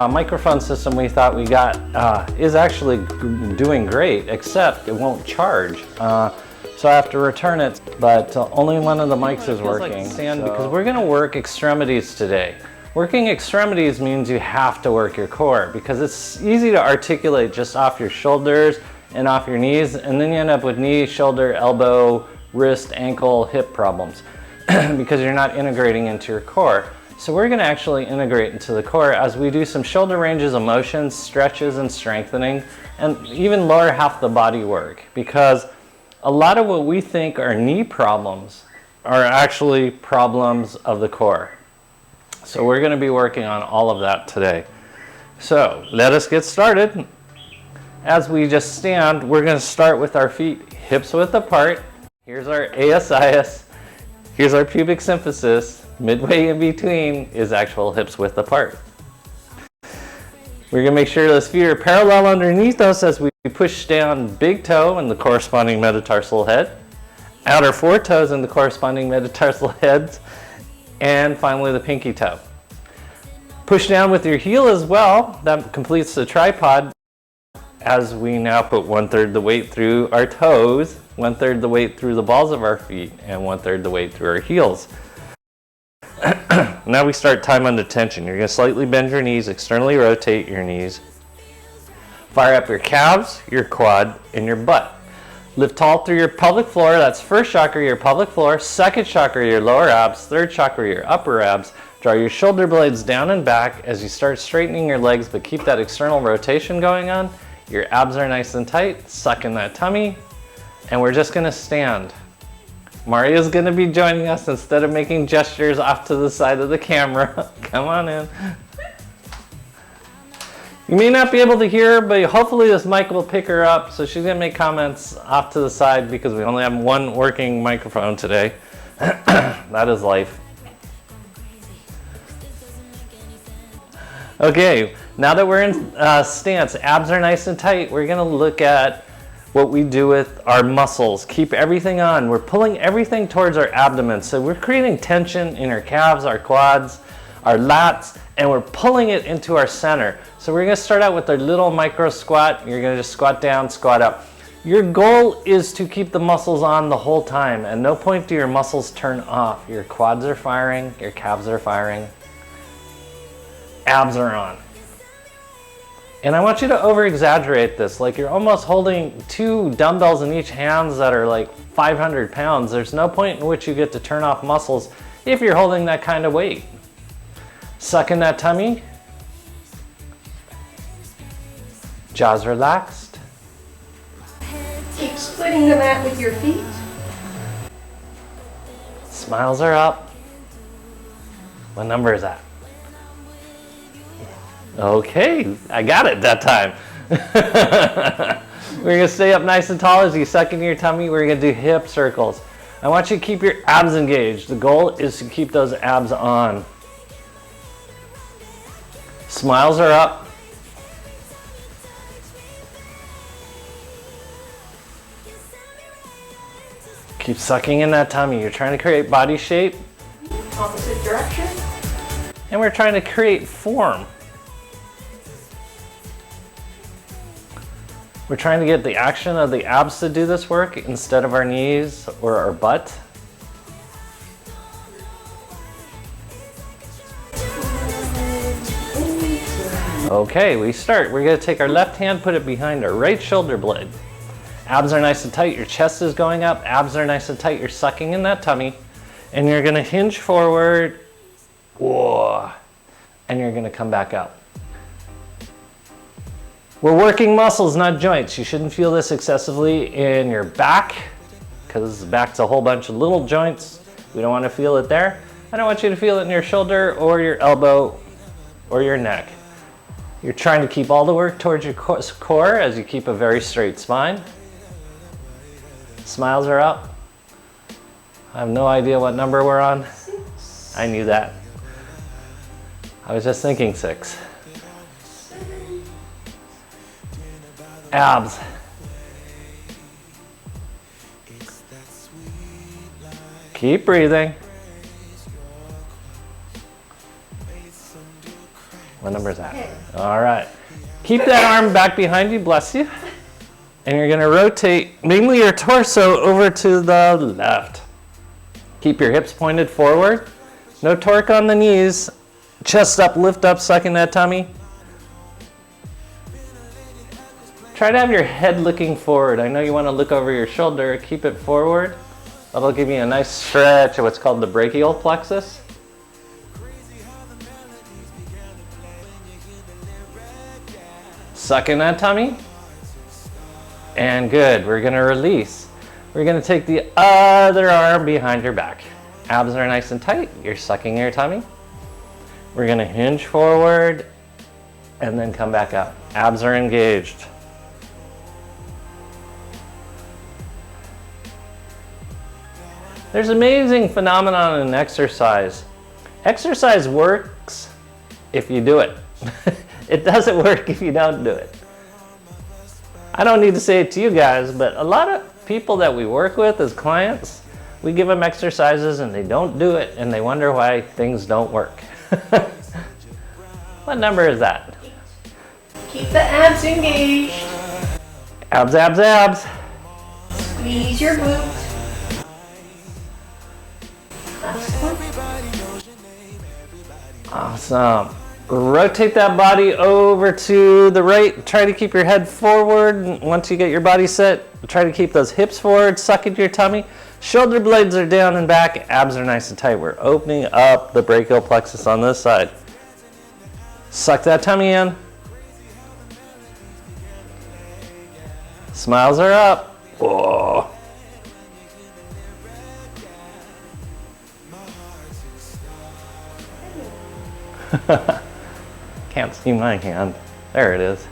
microphone system we thought we got is actually doing great, except it won't charge. So I have to return it, but only one of the mics is working. Because we're gonna work extremities today. Working extremities means you have to work your core, because it's easy to articulate just off your shoulders and off your knees, and then you end up with knee, shoulder, elbow, wrist, ankle, hip problems because you're not integrating into your core. So we're going to actually integrate into the core as we do some shoulder ranges of motion, stretches and strengthening, and even lower half the body work, because a lot of what we think are knee problems are actually problems of the core. So we're going to be working on all of that today. So let us get started. As we just stand, we're going to start with our feet hips width apart. Here's our ASIS. Here's our pubic symphysis. Midway in between is actual hips width apart. We're going to make sure those feet are parallel underneath us as we push down big toe and the corresponding metatarsal head, outer four toes and the corresponding metatarsal heads, and finally the pinky toe. Push down with your heel as well. That completes the tripod, as we now put 1/3 the weight through our toes, 1/3 the weight through the balls of our feet, and 1/3 the weight through our heels. Now we start time under tension. You're going to slightly bend your knees, externally rotate your knees. Fire up your calves, your quad, and your butt. Lift tall through your pelvic floor. That's first chakra, your pelvic floor. Second chakra, your lower abs. Third chakra, your upper abs. Draw your shoulder blades down and back as you start straightening your legs, but keep that external rotation going on. Your abs are nice and tight. Suck in that tummy. And we're just going to stand. Maria's going to be joining us instead of making gestures off to the side of the camera. Come on in. You may not be able to hear her, but hopefully this mic will pick her up. So she's going to make comments off to the side because we only have one working microphone today. That is life. Okay, now that we're in stance, abs are nice and tight, we're going to look at what we do with our muscles. Keep everything on. We're pulling everything towards our abdomen. So we're creating tension in our calves, our quads, our lats, and we're pulling it into our center. So we're going to start out with our little micro squat. You're going to just squat down, squat up. Your goal is to keep the muscles on the whole time. At no point do your muscles turn off. Your quads are firing, your calves are firing, abs are on. And I want you to over-exaggerate this, like you're almost holding 2 dumbbells in each hands that are like 500 pounds. There's no point in which you get to turn off muscles if you're holding that kind of weight. Suck in that tummy. Jaws relaxed. Keep splitting the mat with your feet. Smiles are up. What number is that? Okay, I got it that time. We're going to stay up nice and tall as you suck in your tummy. We're going to do hip circles. I want you to keep your abs engaged. The goal is to keep those abs on. Smiles are up. Keep sucking in that tummy. You're trying to create body shape. Opposite direction. And we're trying to create form. We're trying to get the action of the abs to do this work instead of our knees or our butt. Okay, we start. We're going to take our left hand, put it behind our right shoulder blade. Abs are nice and tight. Your chest is going up. Abs are nice and tight. You're sucking in that tummy. And you're going to hinge forward. Whoa. And you're going to come back up. We're working muscles, not joints. You shouldn't feel this excessively in your back, because the back's a whole bunch of little joints. We don't want to feel it there. I don't want you to feel it in your shoulder or your elbow or your neck. You're trying to keep all the work towards your core as you keep a very straight spine. Smiles are up. I have no idea what number we're on. I knew that. I was just thinking 6. Abs. Keep breathing. What number is that? All right. Keep that arm back behind you, bless you. And you're gonna rotate mainly your torso over to the left. Keep your hips pointed forward. No torque on the knees. Chest up, lift up, sucking that tummy. Try to have your head looking forward. I know you wanna look over your shoulder, keep it forward. That'll give you a nice stretch of what's called the brachial plexus. Suck in that tummy. And good, we're gonna release. We're gonna take the other arm behind your back. Abs are nice and tight, you're sucking your tummy. We're gonna hinge forward and then come back up. Abs are engaged. There's amazing phenomenon in exercise. Exercise works if you do it. It doesn't work if you don't do it. I don't need to say it to you guys, but a lot of people that we work with as clients, we give them exercises and they don't do it and they wonder why things don't work. What number is that? Keep the abs engaged. Abs, abs, abs. Squeeze your glutes. Last one. Awesome. Rotate that body over to the right. Try to keep your head forward. Once you get your body set, try to keep those hips forward, suck into your tummy. Shoulder blades are down and back. Abs are nice and tight. We're opening up the brachial plexus on this side. Suck that tummy in. Smiles are up. Whoa. Can't see my hand. There it is.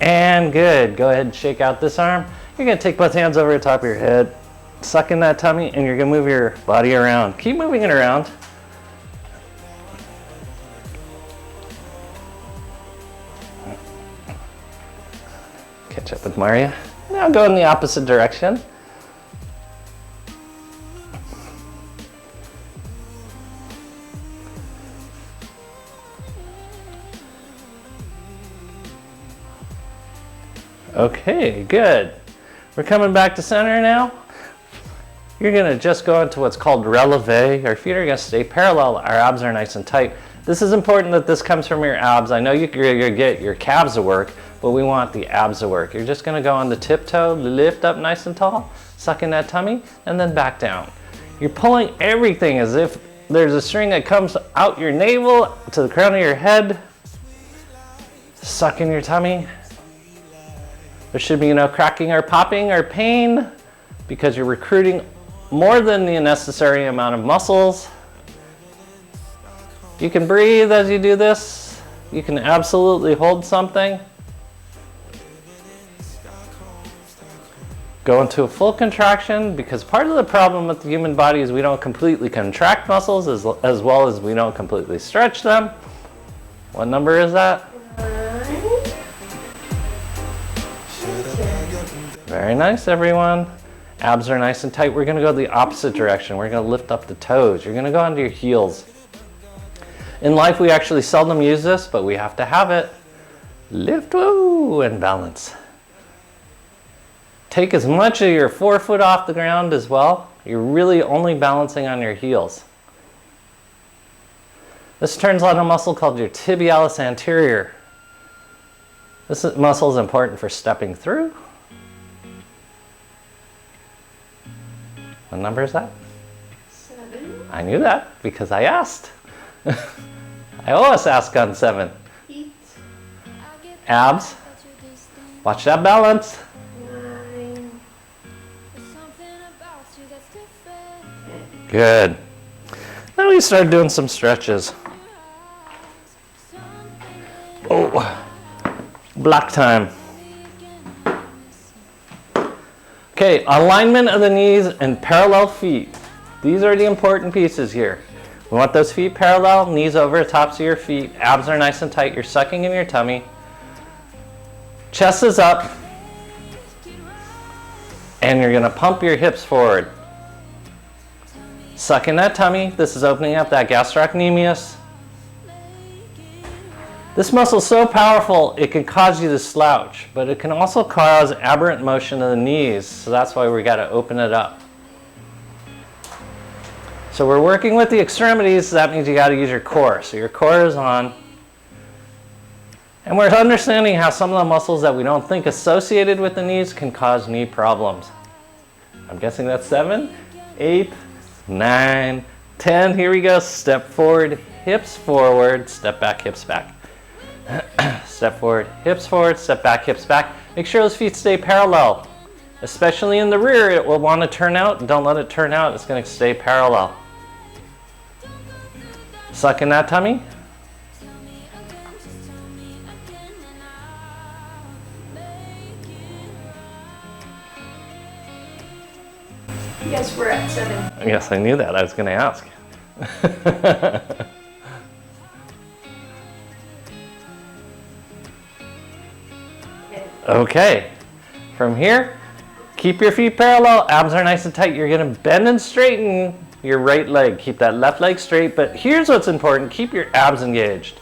And good. Go ahead and shake out this arm. You're going to take both hands over the top of your head, suck in that tummy, and you're going to move your body around. Keep moving it around. Catch up with Maria. Now go in the opposite direction. Okay, good. We're coming back to center now. You're gonna just go into what's called releve. Our feet are gonna stay parallel. Our abs are nice and tight. This is important that this comes from your abs. I know you're gonna get your calves to work, but we want the abs to work. You're just gonna go on the tiptoe, lift up nice and tall, suck in that tummy, and then back down. You're pulling everything as if there's a string that comes out your navel to the crown of your head. Suck in your tummy. There should be no cracking or popping or pain because you're recruiting more than the necessary amount of muscles. You can breathe as you do this. You can absolutely hold something. Go into a full contraction because part of the problem with the human body is we don't completely contract muscles as well as we don't completely stretch them. What number is that? Very nice, everyone. Abs are nice and tight. We're gonna go the opposite direction. We're gonna lift up the toes. You're gonna go onto your heels. In life, we actually seldom use this, but we have to have it. Lift, woo, and balance. Take as much of your forefoot off the ground as well. You're really only balancing on your heels. This turns on a muscle called your tibialis anterior. This muscle is important for stepping through. What number is that? 7. I knew that because I asked. I always ask on 7. Feet. Abs. Watch that balance. 9. Good. Now we start doing some stretches. Oh, block time. Okay, alignment of the knees and parallel feet. These are the important pieces here. We want those feet parallel, knees over the tops of your feet. Abs are nice and tight. You're sucking in your tummy. Chest is up. And you're going to pump your hips forward. Suck in that tummy. This is opening up that gastrocnemius. This muscle is so powerful it can cause you to slouch, but it can also cause aberrant motion of the knees, so that's why we got to open it up. So we're working with the extremities, so that means you got to use your core. So your core is on. And we're understanding how some of the muscles that we don't think associated with the knees can cause knee problems. I'm guessing that's 7, 8, 9, 10. Here we go. Step forward, hips forward, step back, hips back. Step forward, step back, hips back. Make sure those feet stay parallel. Especially in the rear, it will want to turn out. Don't let it turn out. It's going to stay parallel. Suck in that tummy. Yes, we're at 7. Yes, I knew that. I was going to ask. Okay. From here, keep your feet parallel. Abs are nice and tight. You're going to bend and straighten your right leg. Keep that left leg straight. But here's what's important. Keep your abs engaged.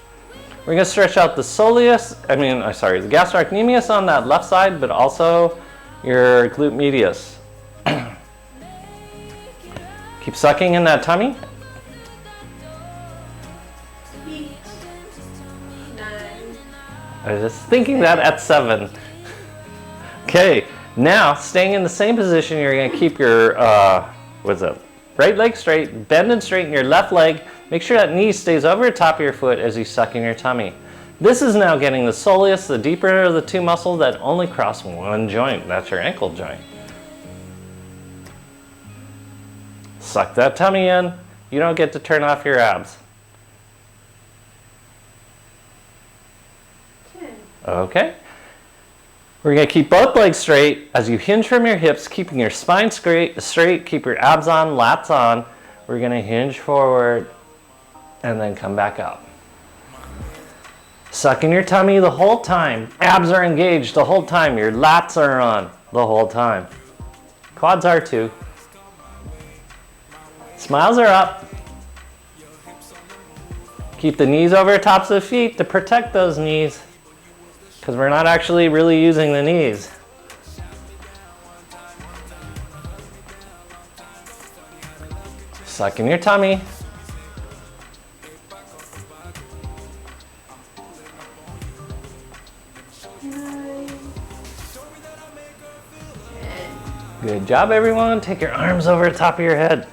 We're going to stretch out the the gastrocnemius on that left side, but also your glute medius. Keep sucking in that tummy. 8, 9. I was just thinking that at 7. Okay, now staying in the same position, you're going to keep your right leg straight, bend and straighten your left leg. Make sure that knee stays over the top of your foot as you suck in your tummy. This is now getting the soleus, the deeper of the two muscles that only cross one joint. That's your ankle joint. Suck that tummy in. You don't get to turn off your abs. 10. Okay. We're going to keep both legs straight as you hinge from your hips, keeping your spine straight, keep your abs on, lats on. We're going to hinge forward and then come back up. Suck in your tummy the whole time. Abs are engaged the whole time. Your lats are on the whole time. Quads are too. Smiles are up. Keep the knees over the tops of the feet to protect those knees, because we're not actually really using the knees. Suck in your tummy. Good job, everyone. Take your arms over the top of your head.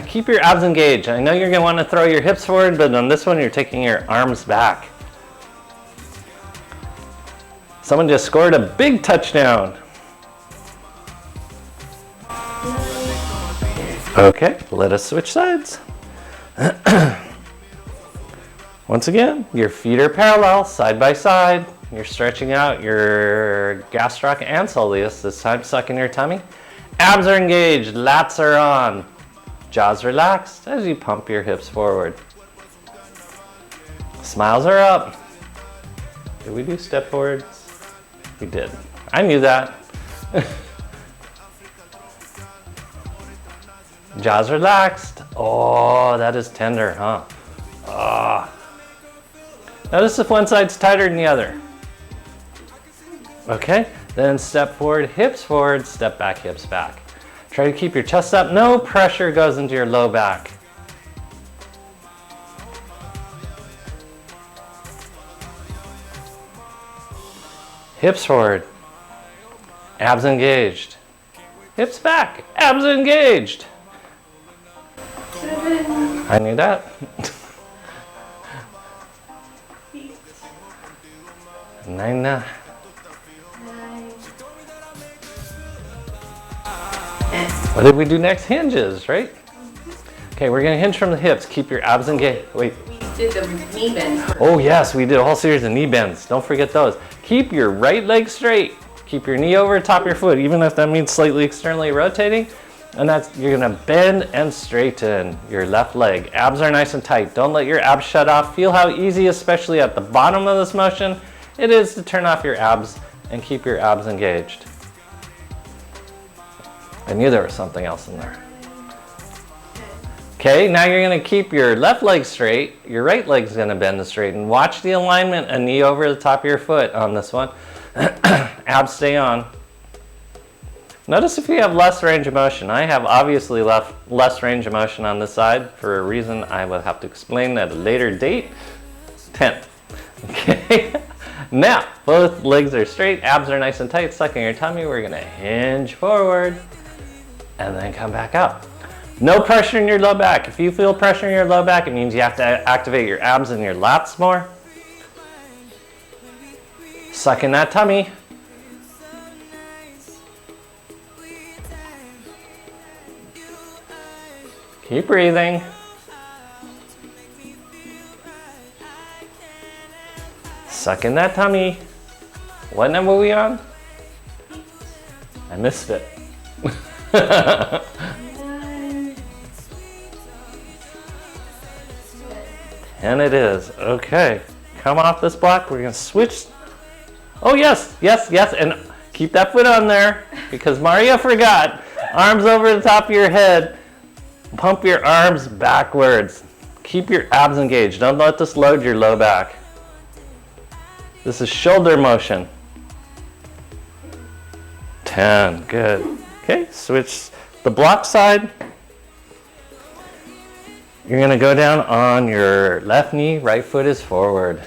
Keep your abs engaged. I know you're going to want to throw your hips forward, but on this one, you're taking your arms back. Someone just scored a big touchdown. Okay, let us switch sides. Once again, your feet are parallel, side by side. You're stretching out your gastroc and soleus, this time suck in your tummy. Abs are engaged, lats are on. Jaws relaxed as you pump your hips forward. Smiles are up. Did we do step forwards? We did. I knew that. Jaws relaxed. Oh, that is tender, huh? Oh. Notice if one side's tighter than the other. Okay, then step forward, step back, hips back. Try to keep your chest up. No pressure goes into your low back. Hips forward. Abs engaged. Hips back. Abs engaged. 7. I knew that. 8. 9. 9. What did we do next? Hinges, right? Okay, we're going to hinge from the hips. Keep your abs engaged. Wait. We did the knee bend first. Oh yes, we did a whole series of knee bends. Don't forget those. Keep your right leg straight. Keep your knee over the top of your foot, even if that means slightly externally rotating. And that's, you're going to bend and straighten your left leg. Abs are nice and tight. Don't let your abs shut off. Feel how easy, especially at the bottom of this motion, it is to turn off your abs and keep your abs engaged. I knew there was something else in there. 10. Okay, now you're gonna keep your left leg straight, your right leg's gonna bend and straighten. Watch the alignment, a knee over the top of your foot on this one. Abs stay on. Notice if you have less range of motion. I have obviously less range of motion on this side for a reason I will have to explain at a later date. 10. Okay, now both legs are straight, abs are nice and tight, sucking your tummy. We're gonna hinge forward and then come back up. No pressure in your low back. If you feel pressure in your low back, it means you have to activate your abs and your lats more. Suck in that tummy. Keep breathing. Suck in that tummy. What number are we on? I missed it. And it is. Okay. Come off this block. We're going to switch. Oh, yes, yes, yes. And keep that foot on there because Maria forgot. Arms over the top of your head. Pump your arms backwards. Keep your abs engaged. Don't let this load your low back. This is shoulder motion. 10. Good. Okay. Switch the block side. You're going to go down on your left knee, right foot is forward.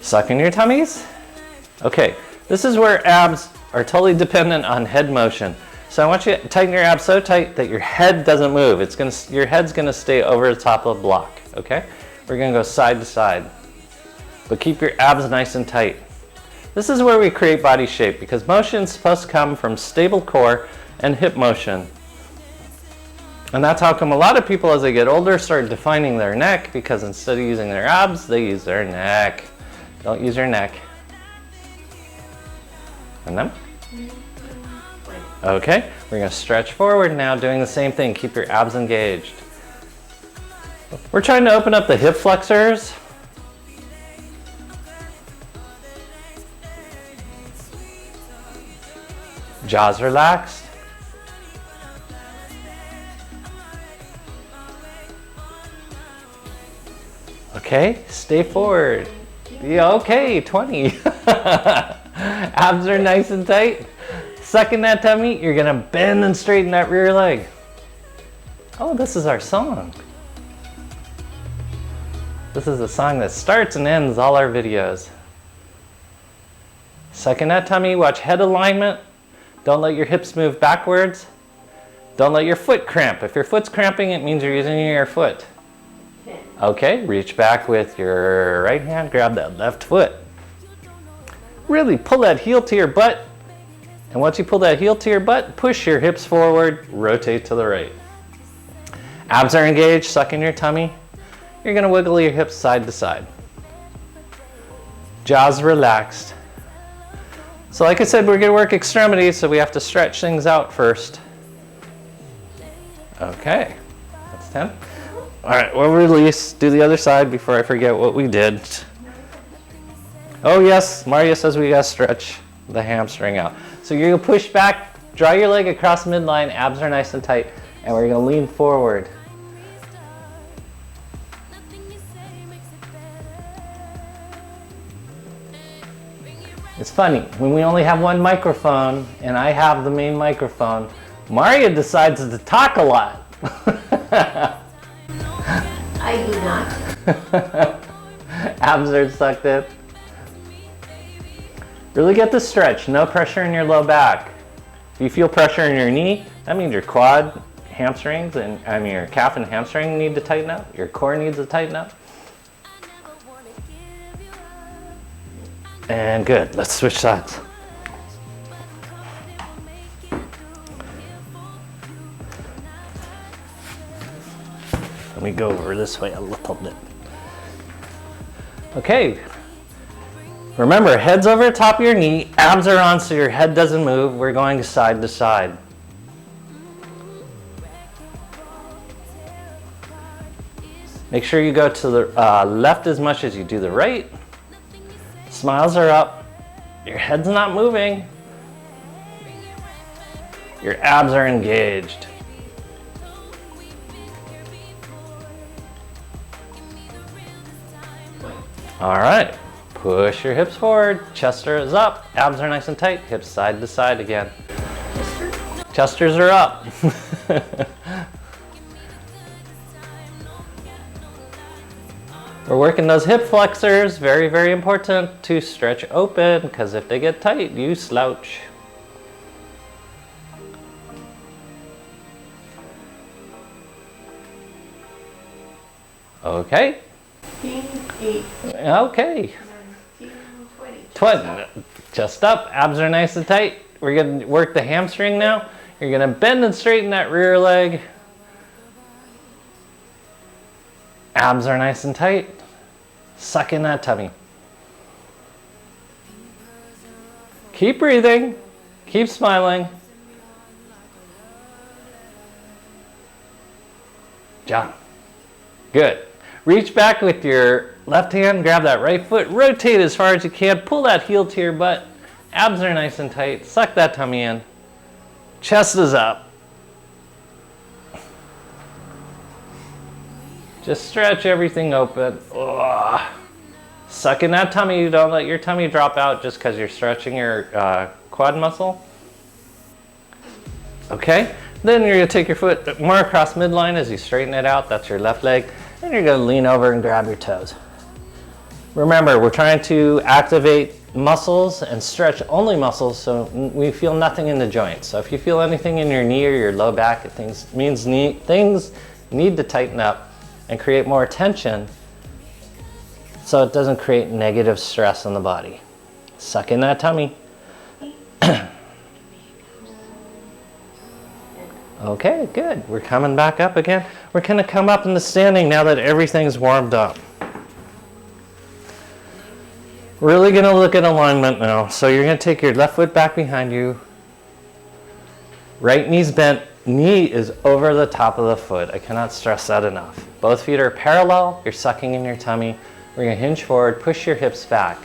Suck in your tummies. Okay, this is where abs are totally dependent on head motion. So I want you to tighten your abs so tight that your head doesn't move. Your head's going to stay over the top of the block, okay? We're going to go side to side. But keep your abs nice and tight. This is where we create body shape because motion is supposed to come from stable core and hip motion. And that's how come a lot of people as they get older start defining their neck because instead of using their abs, they use their neck. Don't use your neck. And then? Okay, we're gonna stretch forward now, doing the same thing. Keep your abs engaged. We're trying to open up the hip flexors. Jaws relaxed. Okay, stay forward. Yeah, okay, 20. Abs are nice and tight. Suck in that tummy. You're gonna bend and straighten that rear leg. Oh, this is our song. This is a song that starts and ends all our videos. Suck in that tummy. Watch head alignment. Don't let your hips move backwards. Don't let your foot cramp. If your foot's cramping, it means you're using your foot. Okay, reach back with your right hand, grab that left foot. Really pull that heel to your butt. And once you pull that heel to your butt, push your hips forward, rotate to the right. Abs are engaged, suck in your tummy. You're gonna wiggle your hips side to side. Jaws relaxed. So like I said, we're gonna work extremities, so we have to stretch things out first. Okay, that's 10. All right, we'll release, do the other side before I forget what we did. Oh yes, Maria says we gotta stretch the hamstring out. So you're gonna push back, draw your leg across midline, abs are nice and tight, and we're gonna lean forward. It's funny, when we only have one microphone, and I have the main microphone, Maria decides to talk a lot. I do not. Abs are sucked in. Really get the stretch, no pressure in your low back. If you feel pressure in your knee, that means your quad, hamstrings, and your calf and hamstring need to tighten up. Your core needs to tighten up. And good, let's switch sides. Let me go over this way a little bit. Okay. Remember, head's over the top of your knee, abs are on so your head doesn't move. We're going side to side. Make sure you go to the left as much as you do the right. Smiles are up. Your head's not moving. Your abs are engaged. All right, push your hips forward, chest is up, abs are nice and tight, hips side to side again. Chesters are up. We're working those hip flexors, very, very important to stretch open, because if they get tight, you slouch. Okay. 8, Okay. 20. Chest up, abs are nice and tight. We're gonna work the hamstring now. You're gonna bend and straighten that rear leg. Abs are nice and tight. Suck in that tummy. Keep breathing. Keep smiling. Jump. Good. Reach back with your left hand, grab that right foot, rotate as far as you can, pull that heel to your butt. Abs are nice and tight. Suck that tummy in. Chest is up. Just stretch everything open. Ugh. Suck in that tummy. Don't let your tummy drop out just because you're stretching your quad muscle. Okay, then you're gonna take your foot more across midline as you straighten it out. That's your left leg. And you're gonna lean over and grab your toes. Remember, we're trying to activate muscles and stretch only muscles, so we feel nothing in the joints. So if you feel anything in your knee or your low back, things need to tighten up and create more tension so it doesn't create negative stress on the body. Suck in that tummy. Okay, good. We're coming back up again. We're gonna come up into standing now that everything's warmed up. Really gonna look at alignment now. So you're gonna take your left foot back behind you. Right knee's bent, knee is over the top of the foot. I cannot stress that enough. Both feet are parallel, you're sucking in your tummy. We're gonna hinge forward, push your hips back.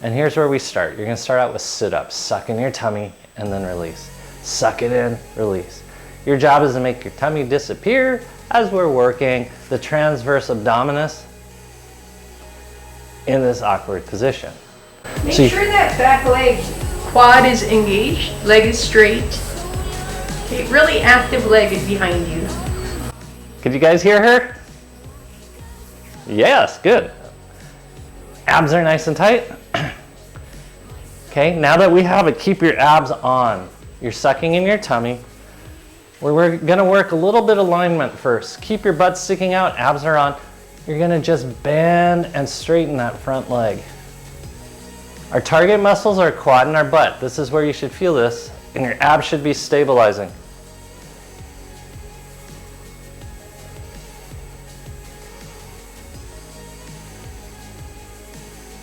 And here's where we start. You're gonna start out with sit-ups, suck in your tummy, and then release. Suck it in, release. Your job is to make your tummy disappear as we're working the transverse abdominis in this awkward position. Make sure that back leg quad is engaged, leg is straight. Okay, really active leg is behind you. Could you guys hear her? Yes, good. Abs are nice and tight. Okay, now that we have it, keep your abs on. You're sucking in your tummy. We're gonna work a little bit of alignment first. Keep your butt sticking out, abs are on. You're gonna just bend and straighten that front leg. Our target muscles are quad and our butt. This is where you should feel this, and your abs should be stabilizing.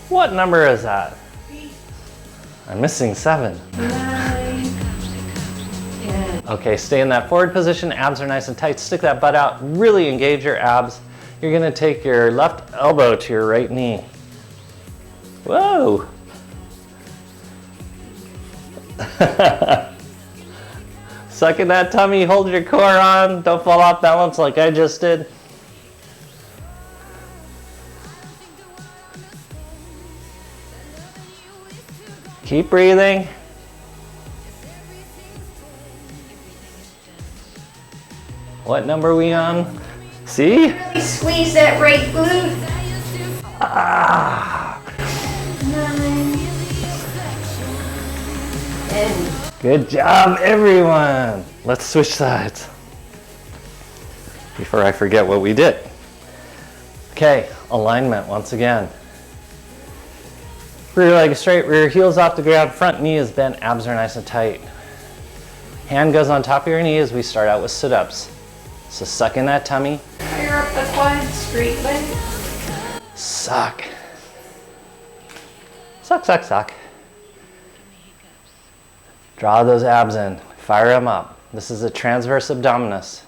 What number is that? I'm missing 7. 9, 10. Okay, stay in that forward position, abs are nice and tight. Stick that butt out, really engage your abs. You're gonna take your left elbow to your right knee. Whoa! Suck in that tummy, hold your core on, don't fall off balance like I just did. Keep breathing. What number are we on? See? Really squeeze that right glute. Ah. 9, 10. Good job, everyone. Let's switch sides before I forget what we did. Okay, alignment once again. Rear leg straight, rear heels off the ground, front knee is bent, abs are nice and tight. Hand goes on top of your knee as we start out with sit-ups. So suck in that tummy. Fire up the quad, straight leg. Suck. Suck, suck, suck. Draw those abs in, fire them up. This is a transverse abdominis.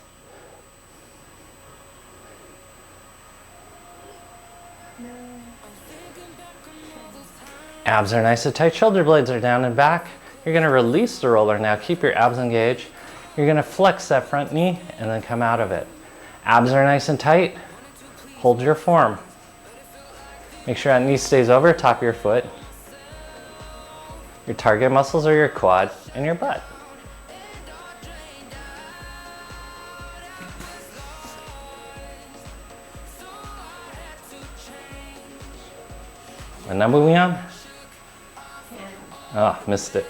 Abs are nice and tight, shoulder blades are down and back. You're gonna release the roller now. Keep your abs engaged. You're gonna flex that front knee and then come out of it. Abs are nice and tight. Hold your form. Make sure that knee stays over top of your foot. Your target muscles are your quad and your butt. What number are we on? 10. Oh, missed it.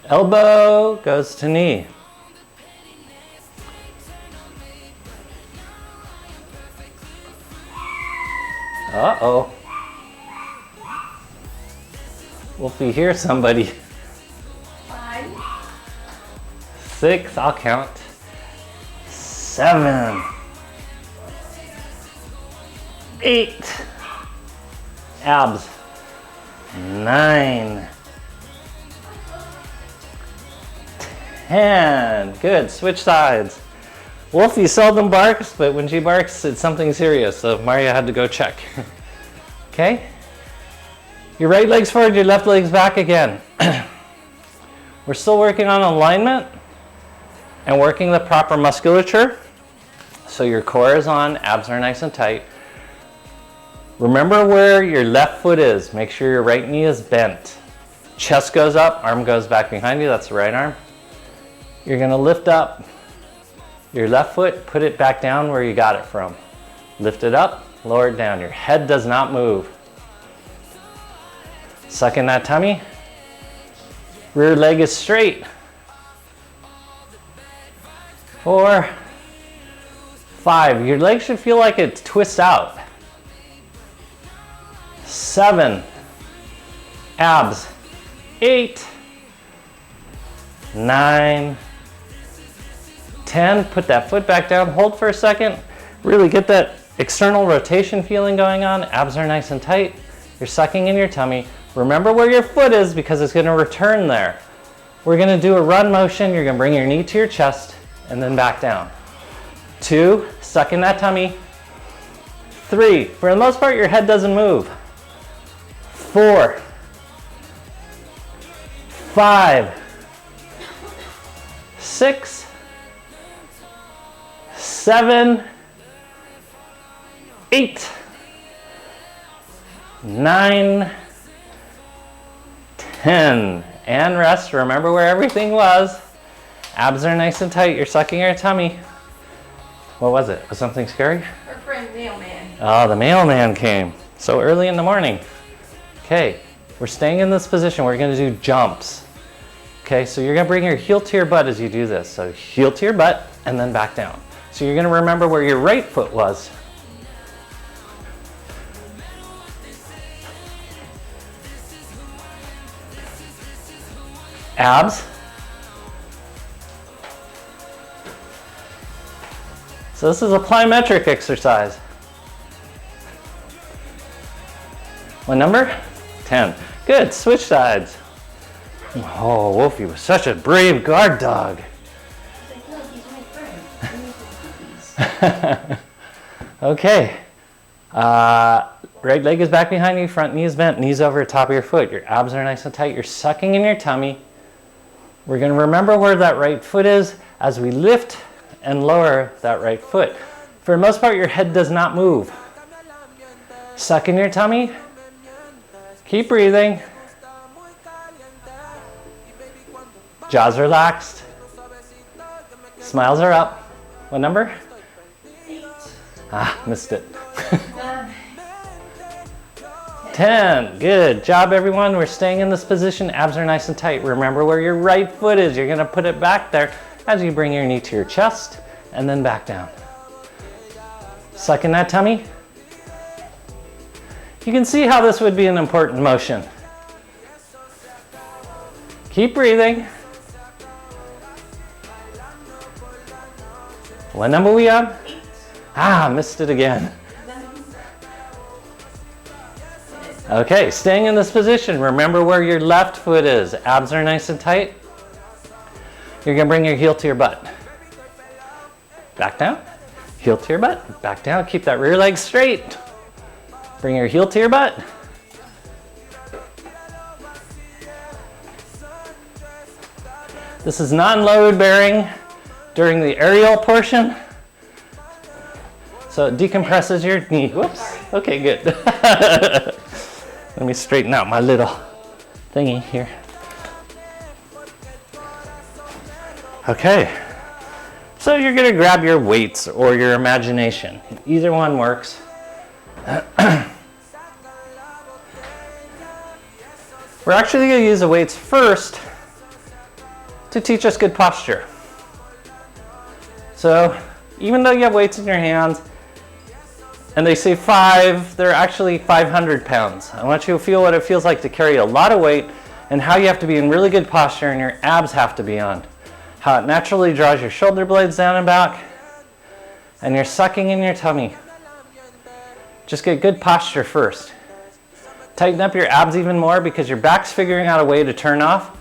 Elbow goes to knee. Uh-oh. Wolfie, hear somebody. 5. 6, I'll count. 7. 8. Abs. 9. 10. Good, switch sides. Wolfie seldom barks, but when she barks, it's something serious, so Maria had to go check. Okay? Your right leg's forward, your left leg's back again. We're still working on alignment and working the proper musculature. So your core is on, abs are nice and tight. Remember where your left foot is. Make sure your right knee is bent. Chest goes up, arm goes back behind you, that's the right arm. You're gonna lift up your left foot, put it back down where you got it from. Lift it up, lower it down. Your head does not move. Suck in that tummy. Rear leg is straight. 4, 5. Your leg should feel like it twists out. 7. Abs. 8. 9. 10. Put that foot back down. Hold for a second. Really get that external rotation feeling going on. Abs are nice and tight. You're sucking in your tummy. Remember where your foot is because it's going to return there. We're going to do a run motion. You're going to bring your knee to your chest and then back down. 2. Suck in that tummy. 3. For the most part, your head doesn't move. 4. 5. 6. 7. 8. 9. 10. And rest. Remember where everything was. Abs are nice and tight. You're sucking your tummy. What was it? Was something scary? Our friend mailman. Oh, the mailman came so early in the morning. Okay, we're staying in this position. We're going to do jumps. Okay, so you're going to bring your heel to your butt as you do this. So heel to your butt and then back down. So you're going to remember where your right foot was. Abs. So this is a plyometric exercise. What number? 10. Good, switch sides. Oh, Wolfie was such a brave guard dog. Okay. Right leg is back behind you, front knee is bent, knees over the top of your foot. Your abs are nice and tight. You're sucking in your tummy. We're going to remember where that right foot is as we lift and lower that right foot. For the most part, your head does not move. Suck in your tummy. Keep breathing. Jaws relaxed. Smiles are up. What number? 8. Ah, missed it. 9. 10. Good job, everyone. We're staying in this position. Abs are nice and tight. Remember where your right foot is. You're going to put it back there as you bring your knee to your chest and then back down. Suck in that tummy. You can see how this would be an important motion. Keep breathing. What number are we on? 8. Ah, missed it again. Okay, staying in this position. Remember where your left foot is. Abs are nice and tight. You're going to bring your heel to your butt. Back down. Heel to your butt. Back down. Keep that rear leg straight. Bring your heel to your butt. This is non-load bearing during the aerial portion. So it decompresses your knee. Whoops. Okay, good. Let me straighten out my little thingy here. Okay. So you're gonna grab your weights or your imagination. Either one works. We're actually gonna use the weights first to teach us good posture. So even though you have weights in your hands and they say 5, they're actually 500 pounds. I want you to feel what it feels like to carry a lot of weight and how you have to be in really good posture and your abs have to be on. How it naturally draws your shoulder blades down and back, and you're sucking in your tummy. Just get good posture first. Tighten up your abs even more because your back's figuring out a way to turn off,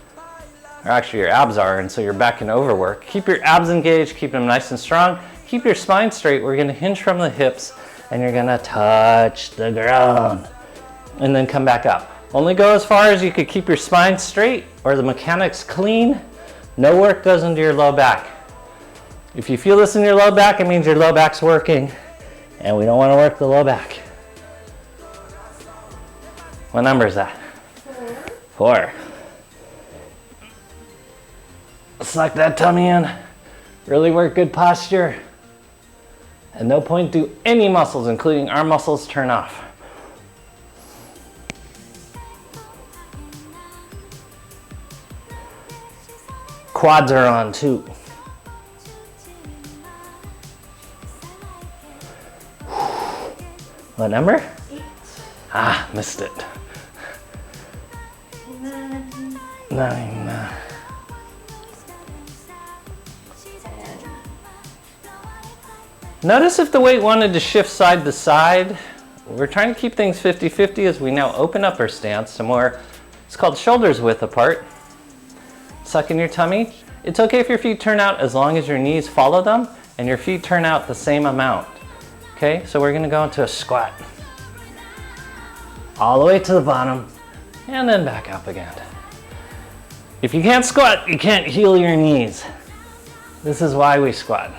or actually your abs are, and so your back can overwork. Keep your abs engaged, keep them nice and strong. Keep your spine straight. We're gonna hinge from the hips, and you're gonna touch the ground, and then come back up. Only go as far as you could keep your spine straight or the mechanics clean. No work goes into your low back. If you feel this in your low back, it means your low back's working, and we don't want to work the low back. What number is that? 4. Suck that tummy in. Really work good posture. At no point do any muscles, including arm muscles, turn off. Quads are on too. What number? 8. Ah, missed it. 9. Notice if the weight wanted to shift side to side. We're trying to keep things 50-50 as we now open up our stance to more, it's called shoulders width apart. Suck in your tummy. It's okay if your feet turn out as long as your knees follow them and your feet turn out the same amount. Okay, so we're gonna go into a squat. All the way to the bottom and then back up again. If you can't squat, you can't heal your knees. This is why we squat.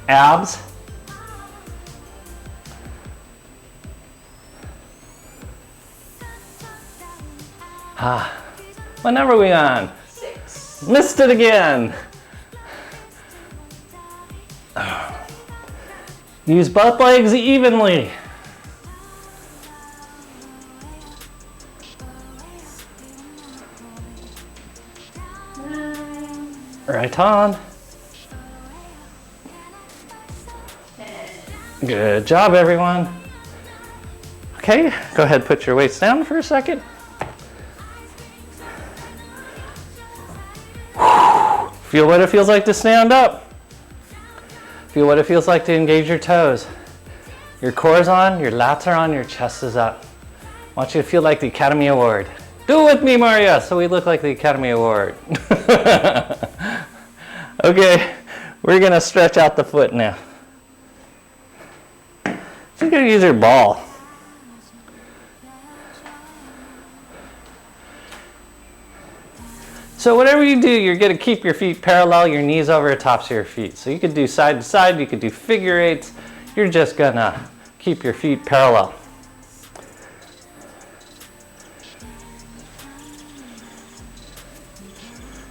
Abs. What number are we on? 6. Missed it again. Use both legs evenly. Right on. 10. Good job, everyone. Okay, go ahead, put your weights down for a second. Feel what it feels like to stand up. Feel what it feels like to engage your toes. Your core's on, your lats are on, your chest is up. I want you to feel like the Academy Award. Do it with me, Maria, so we look like the Academy Award. Okay, we're gonna stretch out the foot now. So you're gonna use your ball. So whatever you do, you're gonna keep your feet parallel, your knees over the tops of your feet. So you could do side to side, you could do figure eights. You're just gonna keep your feet parallel.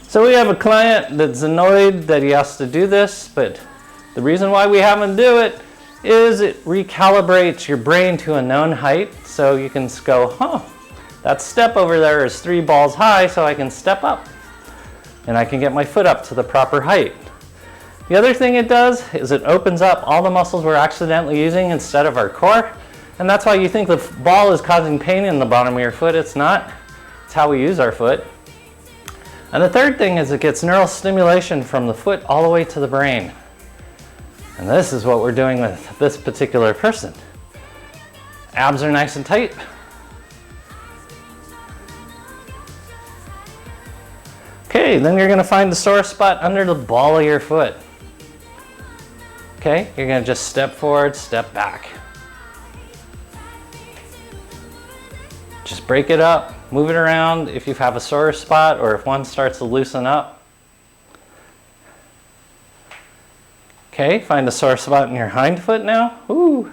So we have a client that's annoyed that he has to do this, but the reason why we have him do it is it recalibrates your brain to a known height. So you can go, that step over there is 3 balls high, so I can step up. And I can get my foot up to the proper height. The other thing it does is it opens up all the muscles we're accidentally using instead of our core. And that's why you think the ball is causing pain in the bottom of your foot. It's not. It's how we use our foot. And the third thing is it gets neural stimulation from the foot all the way to the brain. And this is what we're doing with this particular person. Abs are nice and tight. Okay, then you're gonna find the sore spot under the ball of your foot. Okay, you're gonna just step forward, step back. Just break it up, move it around if you have a sore spot or if one starts to loosen up. Okay, find a sore spot in your hind foot now. Ooh.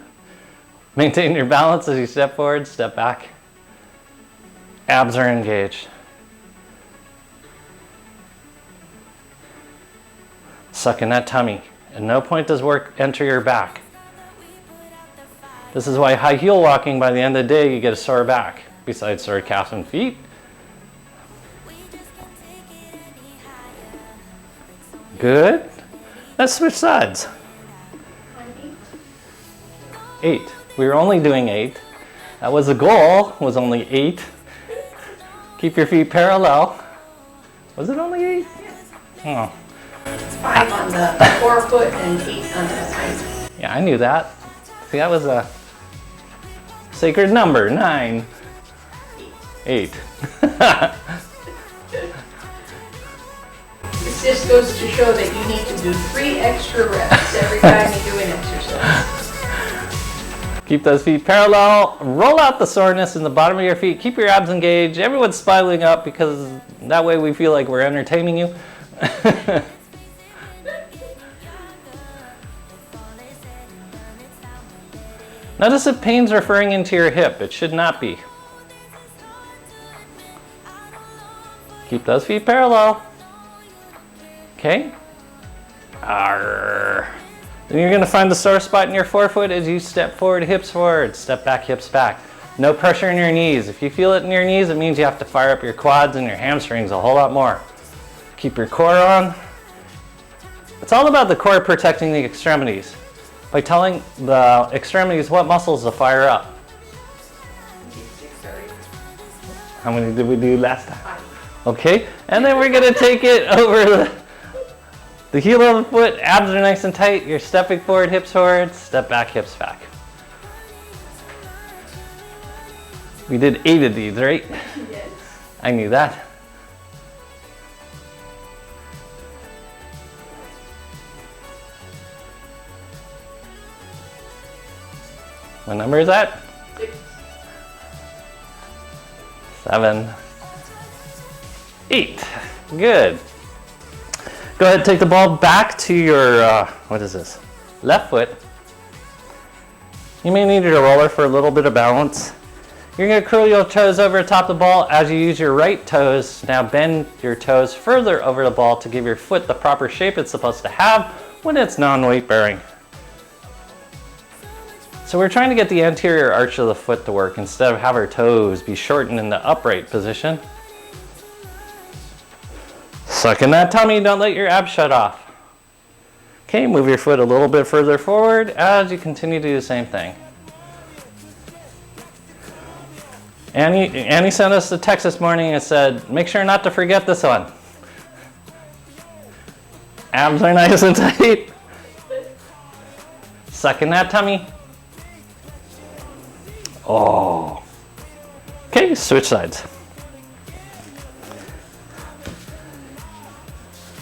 Maintain your balance as you step forward, step back. Abs are engaged. Suck in that tummy. At no point does work enter your back. This is why high heel walking, by the end of the day, you get a sore back, besides sore calves and feet. Good. Let's switch sides. 8. We were only doing 8. That was the goal, was only 8. Keep your feet parallel. Was it only 8? Oh. It's 5 on the forefoot and 8 on the hind. Yeah, I knew that. See, that was a sacred number, 9. 8. This just goes to show that you need to do 3 extra reps every time you do an exercise. Keep those feet parallel. Roll out the soreness in the bottom of your feet. Keep your abs engaged. Everyone's spiraling up because that way we feel like we're entertaining you. Notice if pain's referring into your hip. It should not be. Keep those feet parallel. Okay. Arr. Then you're going to find the sore spot in your forefoot as you step forward, hips forward, step back, hips back. No pressure in your knees. If you feel it in your knees, it means you have to fire up your quads and your hamstrings a whole lot more. Keep your core on. It's all about the core protecting the extremities by telling the extremities what muscles to fire up. How many did we do last time? Okay, and then we're going to take it over the heel of the foot, abs are nice and tight. You're stepping forward, hips forward, step back, hips back. We did 8 of these, right? Yes. I knew that. What number is that? 6. 7. 8. Good. Go ahead and take the ball back to your, what is this? Left foot. You may need your roller for a little bit of balance. You're going to curl your toes over top the ball as you use your right toes. Now bend your toes further over the ball to give your foot the proper shape it's supposed to have when it's non-weight bearing. So we're trying to get the anterior arch of the foot to work instead of have our toes be shortened in the upright position. Suck in that tummy, don't let your abs shut off. Okay, move your foot a little bit further forward as you continue to do the same thing. Annie sent us a text this morning and said, make sure not to forget this one. Abs are nice and tight. Suck in that tummy. Oh. Okay, switch sides.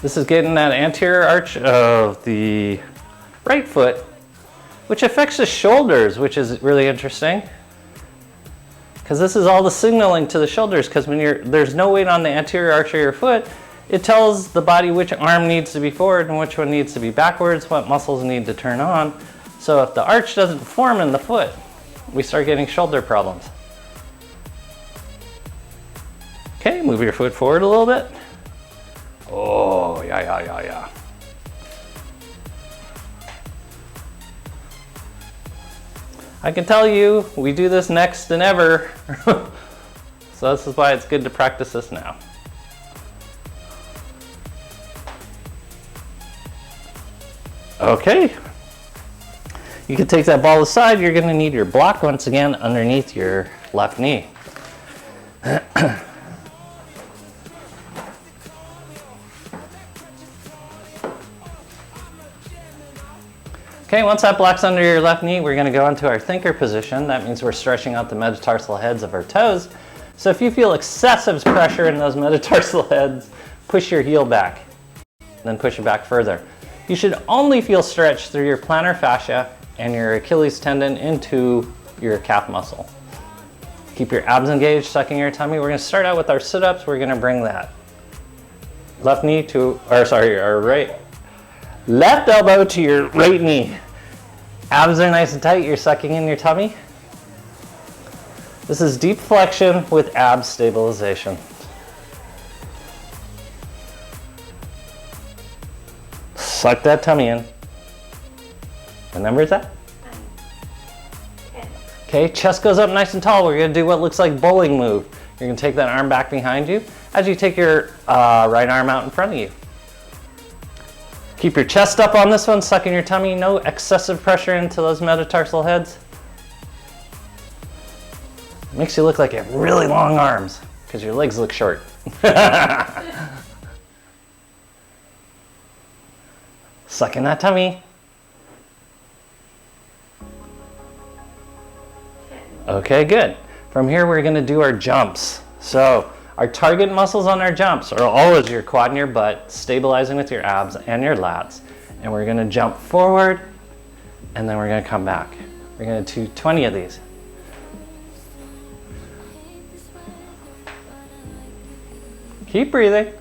This is getting that anterior arch of the right foot, which affects the shoulders, which is really interesting. Because this is all the signaling to the shoulders, because when there's no weight on the anterior arch of your foot, it tells the body which arm needs to be forward and which one needs to be backwards, what muscles need to turn on. So if the arch doesn't form in the foot, we start getting shoulder problems. Okay, move your foot forward a little bit. Oh, yeah. I can tell you, we do this next than ever. So this is why it's good to practice this now. Okay. You can take that ball aside. You're going to need your block once again underneath your left knee. Okay, once that block's under your left knee, we're going to go into our thinker position. That means we're stretching out the metatarsal heads of our toes. So if you feel excessive pressure in those metatarsal heads, push your heel back, then push it back further. You should only feel stretch through your plantar fascia and your Achilles tendon into your calf muscle. Keep your abs engaged, sucking your tummy. We're gonna start out with our sit-ups. We're gonna bring that left knee to, or sorry, our left elbow to your right knee. Abs are nice and tight. You're sucking in your tummy. This is deep flexion with ab stabilization. Suck that tummy in. What number is that? 10. Okay, chest goes up nice and tall. We're gonna do what looks like bowling move. You're gonna take that arm back behind you as you take your right arm out in front of you. Keep your chest up on this one, sucking your tummy. No excessive pressure into those metatarsal heads. Makes you look like you have really long arms because your legs look short. Sucking that tummy. Okay, good. From here, we're gonna do our jumps. So our target muscles on our jumps are always your quad and your butt, stabilizing with your abs and your lats. And we're gonna jump forward, and then we're gonna come back. We're gonna do 20 of these. Keep breathing.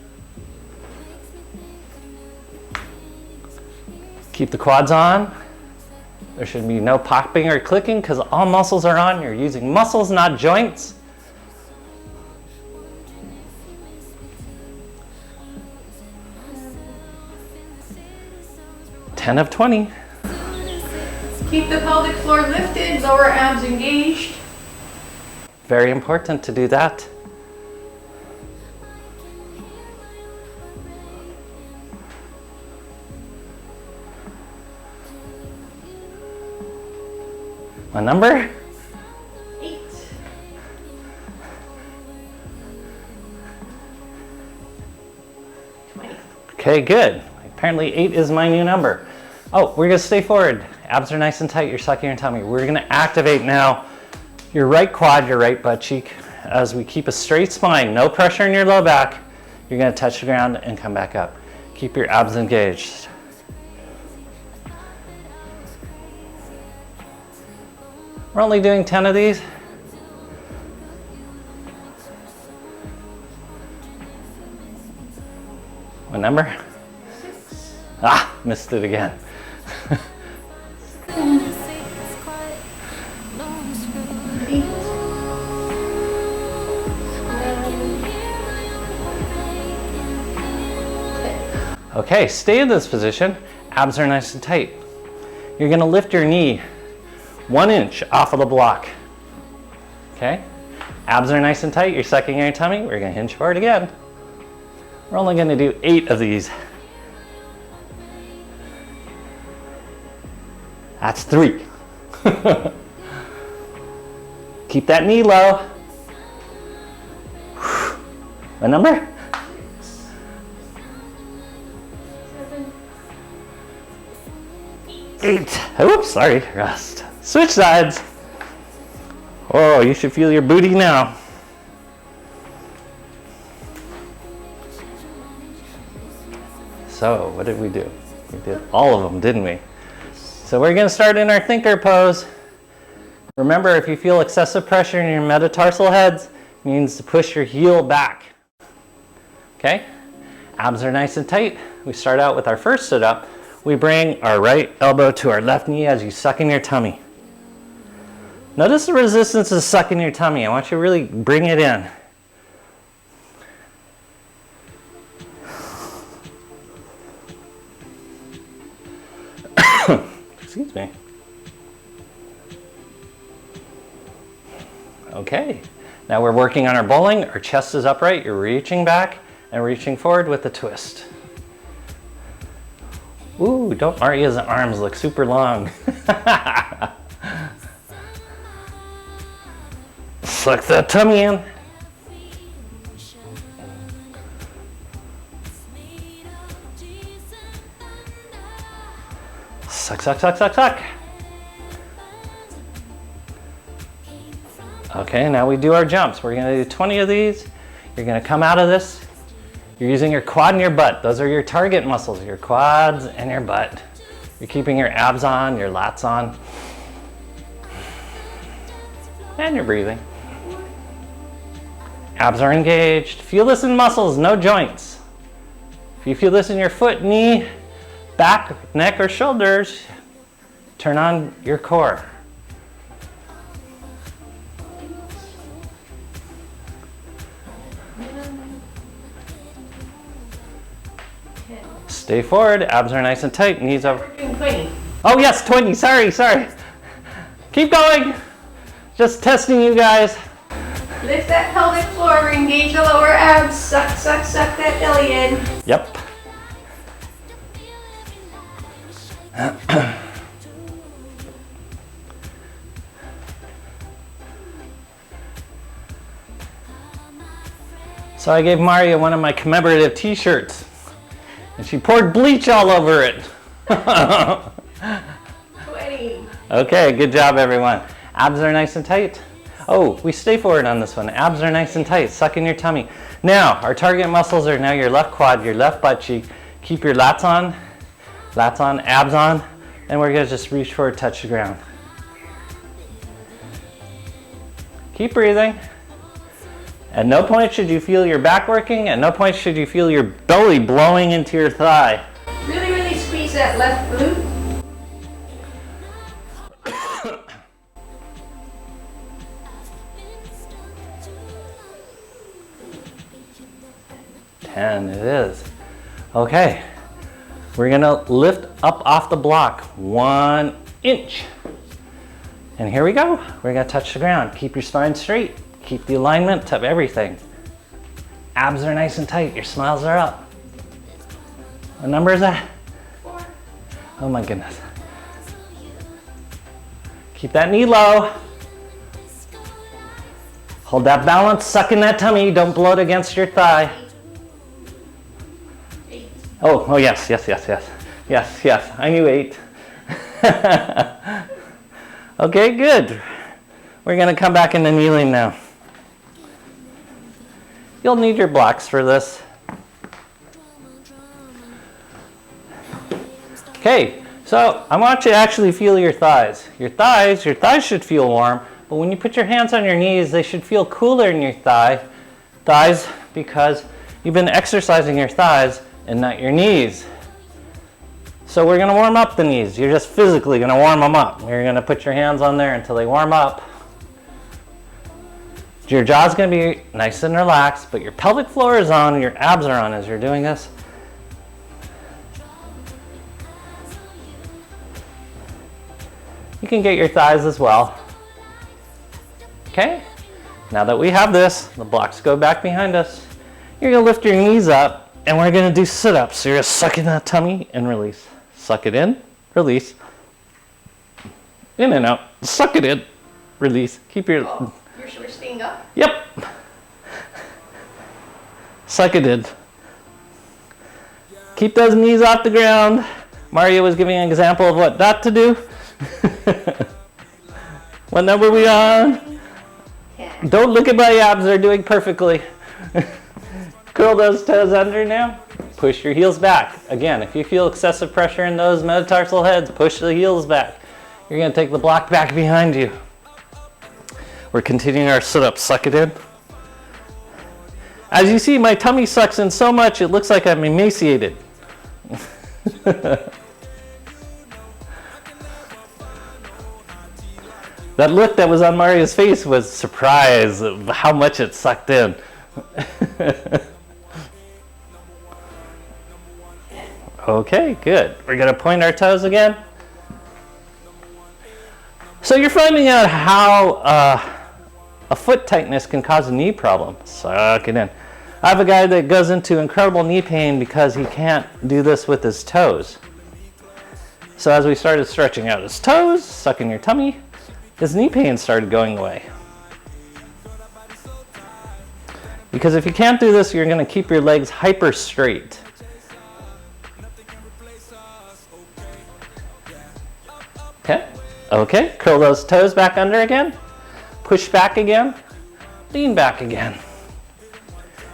Keep the quads on. There should be no popping or clicking because all muscles are on. You're using muscles, not joints. Ten of 20. Keep the pelvic floor lifted, lower abs engaged. Very important to do that. What number? 8. Okay, good. Apparently 8 is my new number. Oh, we're gonna stay forward. Abs are nice and tight. You're sucking your tummy. We're gonna activate now your right quad, your right butt cheek. As we keep a straight spine, no pressure in your low back. You're gonna touch the ground and come back up. Keep your abs engaged. We're only doing 10 of these. What number? 6. Ah, missed it again. Okay, stay in this position. Abs are nice and tight. You're gonna lift your knee 1 inch off of the block. Okay? Abs are nice and tight. You're sucking your tummy. We're gonna hinge forward again. We're only gonna do 8 of these. That's 3. Keep that knee low. What number? 8. Oops, sorry, rest. Switch sides. Oh, you should feel your booty now. So, what did we do? We did all of them, didn't we? So we're gonna start in our thinker pose. Remember, if you feel excessive pressure in your metatarsal heads, it means to push your heel back. Okay? Abs are nice and tight. We start out with our first sit-up. We bring our right elbow to our left knee as you suck in your tummy. Notice the resistance is sucking your tummy. I want you to really bring it in. Excuse me. Okay, now we're working on our bowling. Our chest is upright. You're reaching back and reaching forward with a twist. Ooh, don't Maria's arms look super long. Suck that tummy in. Suck, suck, suck, suck, suck. Okay, now we do our jumps. We're gonna do 20 of these. You're gonna come out of this. You're using your quad and your butt. Those are your target muscles, your quads and your butt. You're keeping your abs on, your lats on. And you're breathing. Abs are engaged. Feel this in muscles, no joints. If you feel this in your foot, knee, back, neck, or shoulders, turn on your core. Stay forward, abs are nice and tight, knees over. We're doing 20. Oh yes, 20, sorry. Keep going. Just testing you guys. Lift that pelvic floor, engage the lower abs, suck that belly in. Yep. So I gave Maria one of my commemorative t-shirts and she poured bleach all over it. 20. Okay, good job everyone. Abs are nice and tight. Oh, we stay forward on this one. Abs are nice and tight. Suck in your tummy. Now, our target muscles are now your left quad, your left butt cheek. Keep your lats on, abs on, and we're gonna just reach forward, touch the ground. Keep breathing. At no point should you feel your back working. At no point should you feel your belly blowing into your thigh. Really, really squeeze that left glute. And it is. Okay, we're gonna lift up off the block 1 inch. And here we go. We're gonna touch the ground. Keep your spine straight. Keep the alignment of everything. Abs are nice and tight. Your smiles are up. What number is that? 4. Oh my goodness. Keep that knee low. Hold that balance, suck in that tummy. Don't bloat against your thigh. Oh yes. Yes, I knew 8. Okay, good. We're gonna come back into kneeling now. You'll need your blocks for this. Okay, so I want you to actually feel your thighs. Your thighs should feel warm, but when you put your hands on your knees, they should feel cooler in your thighs because you've been exercising your thighs and not your knees. So we're gonna warm up the knees. You're just physically gonna warm them up. You're gonna put your hands on there until they warm up. Your jaw's gonna be nice and relaxed, but your pelvic floor is on, your abs are on as you're doing this. You can get your thighs as well. Okay, now that we have this, the blocks go back behind us. You're gonna lift your knees up and we're gonna do sit-ups. So you're gonna suck in that tummy and release. Suck it in, release. In and out, suck it in, release. Keep your... Oh, you're staying up? Yep. Suck it in. Keep those knees off the ground. Mario was giving an example of what not to do. What number are we on? 10. Don't look at my abs, they're doing perfectly. Curl those toes under now. Push your heels back. Again, if you feel excessive pressure in those metatarsal heads, push the heels back. You're gonna take the block back behind you. We're continuing our sit-up. Suck it in. As you see, my tummy sucks in so much it looks like I'm emaciated. That look that was on Mario's face was surprise of how much it sucked in. Okay, good. We're gonna point our toes again. So you're finding out how a foot tightness can cause a knee problem. Suck it in. I have a guy that goes into incredible knee pain because he can't do this with his toes. So as we started stretching out his toes, sucking your tummy, his knee pain started going away. Because if you can't do this, you're gonna keep your legs hyper straight. Okay, curl those toes back under again. Push back again. Lean back again.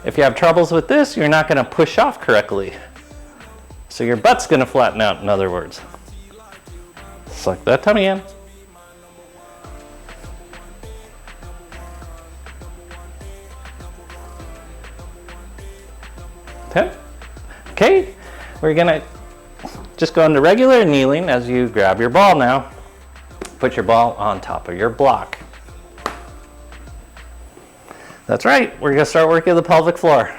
If you have troubles with this, you're not gonna push off correctly. So your butt's gonna flatten out, in other words. Suck that tummy in. 10. Okay, we're gonna just go into regular kneeling as you grab your ball now. Put your ball on top of your block. That's right, we're gonna start working the pelvic floor.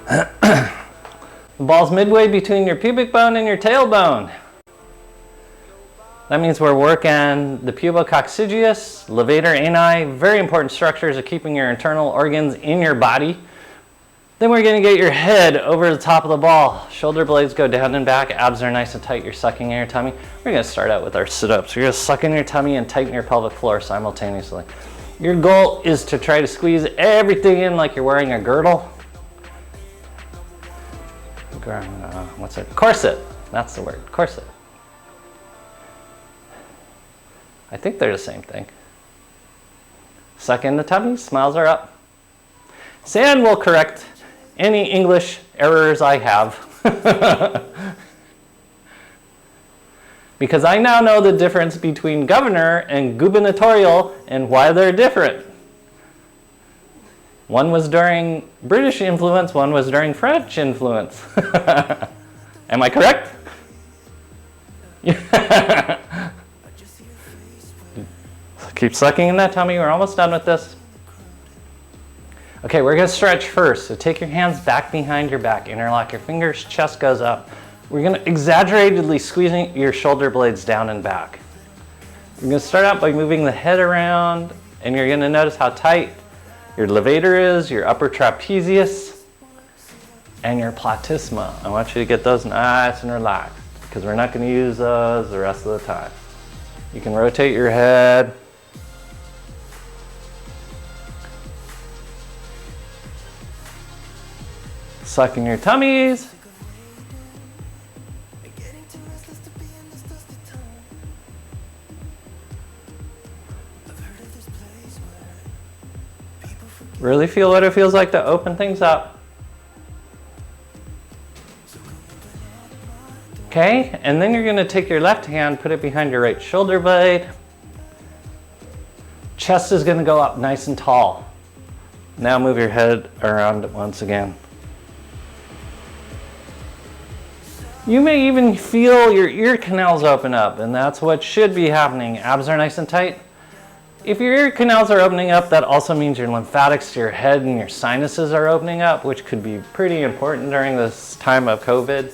The ball's midway between your pubic bone and your tailbone. That means we're working the pubococcygeus, levator ani, very important structures of keeping your internal organs in your body. Then we're gonna get your head over the top of the ball. Shoulder blades go down and back, abs are nice and tight, you're sucking in your tummy. We're gonna start out with our sit-ups. You're gonna suck in your tummy and tighten your pelvic floor simultaneously. Your goal is to try to squeeze everything in like you're wearing a girdle. What's it? Corset, that's the word, corset. I think they're the same thing. Suck in the tummy, smiles are up. Sand will correct any English errors I have. Because I now know the difference between governor and gubernatorial and why they're different. One was during British influence, one was during French influence. Am I correct? Keep sucking in that tummy, we're almost done with this. Okay, we're gonna stretch first. So take your hands back behind your back, interlock your fingers, chest goes up. We're gonna exaggeratedly squeezing your shoulder blades down and back. You're gonna start out by moving the head around, and you're gonna notice how tight your levator is, your upper trapezius, and your platysma. I want you to get those nice and relaxed, because we're not gonna use those the rest of the time. You can rotate your head. Suck in your tummies. Really feel what it feels like to open things up. Okay, and then you're gonna take your left hand, put it behind your right shoulder blade. Chest is gonna go up nice and tall. Now move your head around once again. You may even feel your ear canals open up, and that's what should be happening. Abs are nice and tight. If your ear canals are opening up, that also means your lymphatics to your head and your sinuses are opening up, which could be pretty important during this time of COVID.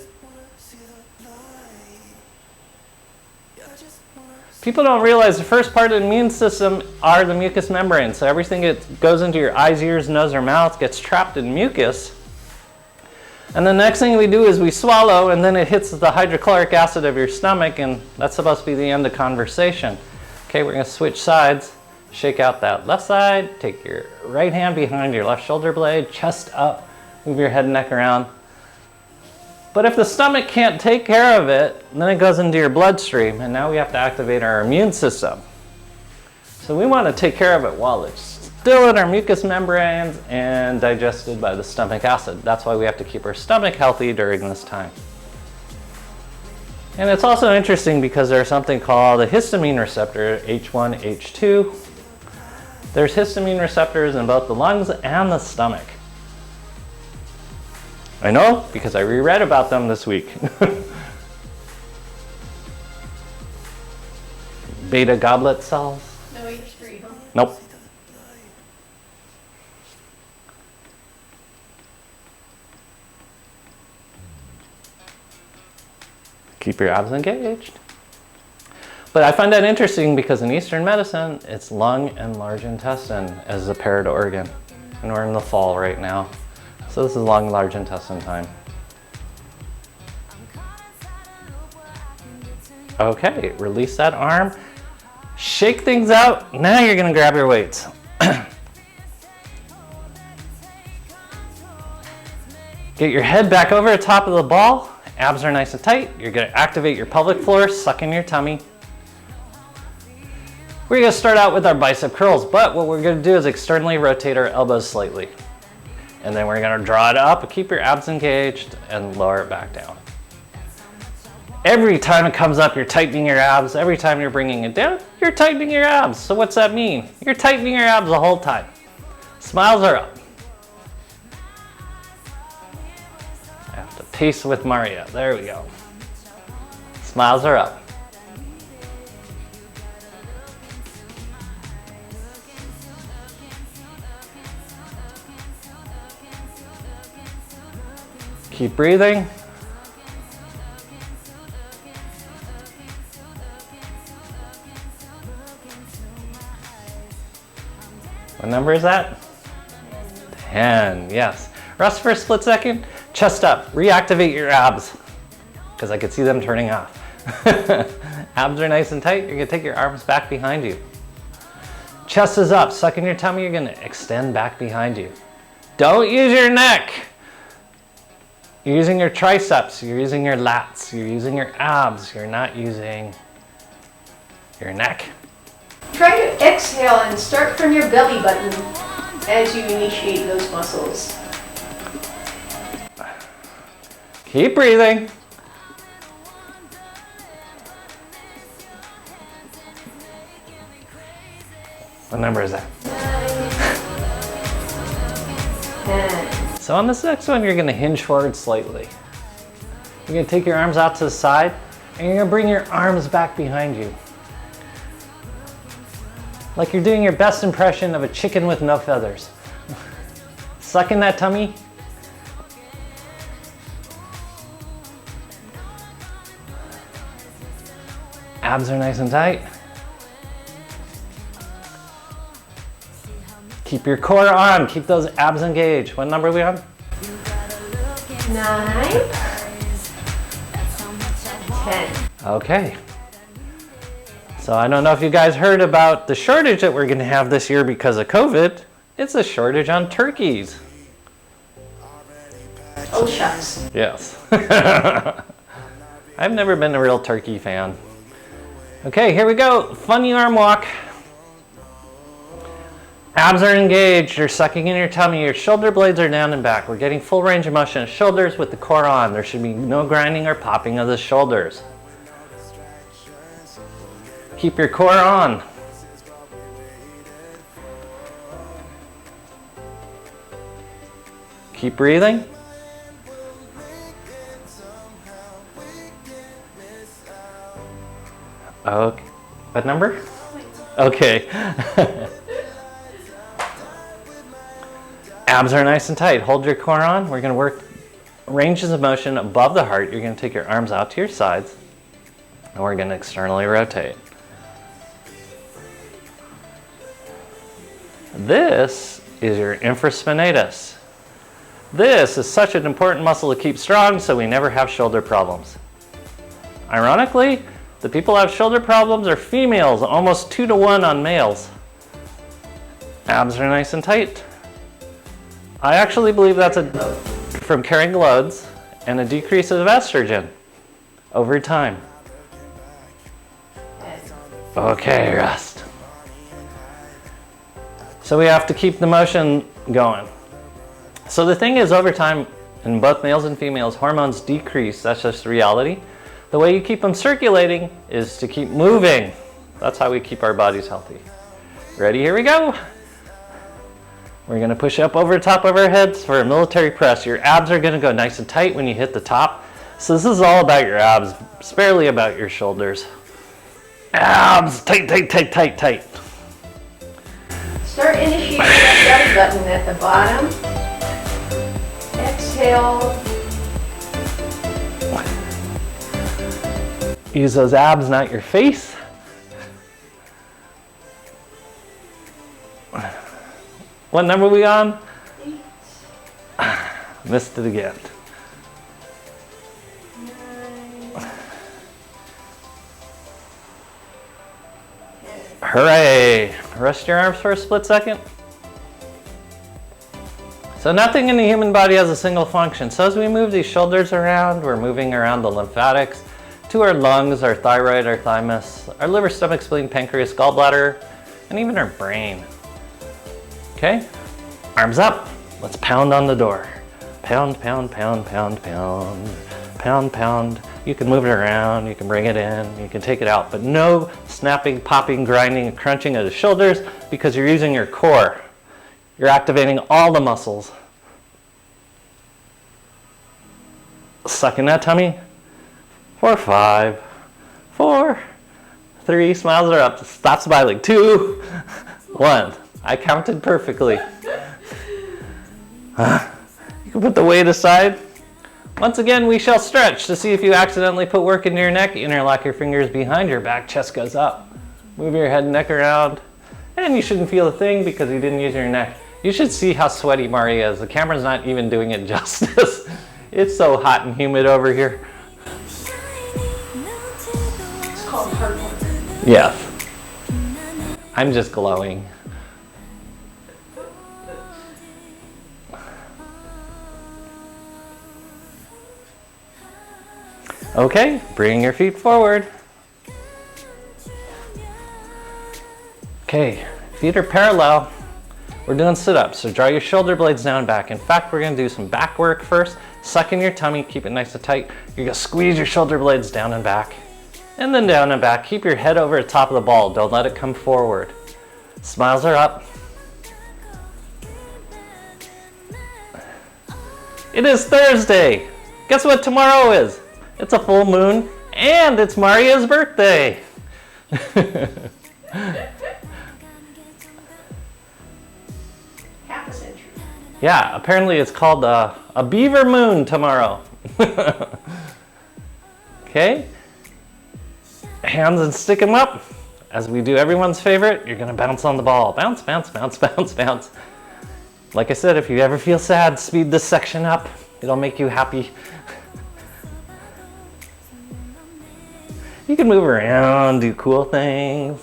People don't realize the first part of the immune system are the mucous membranes. So everything that goes into your eyes, ears, nose, or mouth gets trapped in mucus. And the next thing we do is we swallow, and then it hits the hydrochloric acid of your stomach, and that's supposed to be the end of conversation. Okay, we're gonna switch sides. Shake out that left side, take your right hand behind your left shoulder blade, chest up, move your head and neck around. But if the stomach can't take care of it, then it goes into your bloodstream, and now we have to activate our immune system. So we want to take care of it while it's still in our mucous membranes and digested by the stomach acid. That's why we have to keep our stomach healthy during this time. And it's also interesting because there's something called a histamine receptor, H1, H2. There's histamine receptors in both the lungs and the stomach. I know because I reread about them this week. Beta goblet cells? No H3, huh? Nope. Keep your abs engaged. But I find that interesting because in Eastern medicine, it's lung and large intestine as the paired organ. And we're in the fall right now. So this is lung and large intestine time. Okay, release that arm. Shake things out. Now you're gonna grab your weights. Get your head back over the top of the ball. Abs are nice and tight. You're gonna activate your pelvic floor, suck in your tummy. We're gonna start out with our bicep curls, but what we're gonna do is externally rotate our elbows slightly. And then we're gonna draw it up, keep your abs engaged, and lower it back down. Every time it comes up, you're tightening your abs. Every time you're bringing it down, you're tightening your abs. So what's that mean? You're tightening your abs the whole time. Smiles are up. Taste with Mario. There we go. Smiles are up. Keep breathing. What number is that? 10, yes. Rest for a split second, chest up, reactivate your abs, because I could see them turning off. Abs are nice and tight, you're gonna take your arms back behind you. Chest is up, suck in your tummy, you're gonna extend back behind you. Don't use your neck. You're using your triceps, you're using your lats, you're using your abs, you're not using your neck. Try to exhale and start from your belly button as you initiate those muscles. Keep breathing. What number is that? 10. So on this next one, you're gonna hinge forward slightly. You're gonna take your arms out to the side, and you're gonna bring your arms back behind you. Like you're doing your best impression of a chicken with no feathers. Suck in that tummy. Abs are nice and tight. Keep your core on, keep those abs engaged. What number are we on? 9. 10. Okay. So I don't know if you guys heard about the shortage that we're gonna have this year because of COVID. It's a shortage on turkeys. Oh shucks. Yes. I've never been a real turkey fan. Okay, here we go. Funny arm walk. Abs are engaged, you're sucking in your tummy, your shoulder blades are down and back. We're getting full range of motion of shoulders with the core on. There should be no grinding or popping of the shoulders. Keep your core on. Keep breathing. Okay. What number? Okay. Abs are nice and tight. Hold your core on. We're going to work ranges of motion above the heart. You're going to take your arms out to your sides, and we're going to externally rotate. This is your infraspinatus. This is such an important muscle to keep strong so we never have shoulder problems. Ironically, the people who have shoulder problems are females, almost 2 to 1 on males. Abs are nice and tight. I actually believe that's from carrying loads and a decrease of estrogen over time. Okay, rest. So we have to keep the motion going. So the thing is, over time, in both males and females, hormones decrease. That's just the reality. The way you keep them circulating is to keep moving. That's how we keep our bodies healthy. Ready? Here we go. We're gonna push up over the top of our heads for a military press. Your abs are gonna go nice and tight when you hit the top. So this is all about your abs, barely about your shoulders. Abs, tight, tight, tight, tight, tight. Start initiating that belly button at the bottom. Exhale. Use those abs, not your face. What number are we on? 8. Missed it again. 9. Hooray! Rest your arms for a split second. So nothing in the human body has a single function. So as we move these shoulders around, we're moving around the lymphatics to our lungs, our thyroid, our thymus, our liver, stomach, spleen, pancreas, gallbladder, and even our brain. Okay? Arms up. Let's pound on the door. Pound, pound, pound, pound, pound. Pound, pound. You can move it around, you can bring it in, you can take it out, but no snapping, popping, grinding, and crunching of the shoulders because you're using your core. You're activating all the muscles. Suck in that tummy. 4, 5, 4, 3, smiles are up. Stop smiling. 2, 1. I counted perfectly. You can put the weight aside. Once again, we shall stretch to see if you accidentally put work into your neck. Interlock your fingers behind your back, chest goes up. Move your head and neck around. And you shouldn't feel a thing because you didn't use your neck. You should see how sweaty Mari is. The camera's not even doing it justice. It's so hot and humid over here. It's called hard work. Yes. I'm just glowing. Okay, bring your feet forward. Okay, feet are parallel. We're doing sit-ups, so draw your shoulder blades down and back. In fact, we're gonna do some back work first. Suck in your tummy, keep it nice and tight. You're gonna squeeze your shoulder blades down and back. And then down and back. Keep your head over the top of the ball. Don't let it come forward. Smiles are up. It is Thursday. Guess what tomorrow is? It's a full moon and it's Maria's birthday. Half a century. Yeah, apparently it's called a beaver moon tomorrow. Okay, hands and stick them up. As we do everyone's favorite, you're gonna bounce on the ball. Bounce, bounce, bounce, bounce, bounce. Like I said, if you ever feel sad, speed this section up. It'll make you happy. You can move around, do cool things.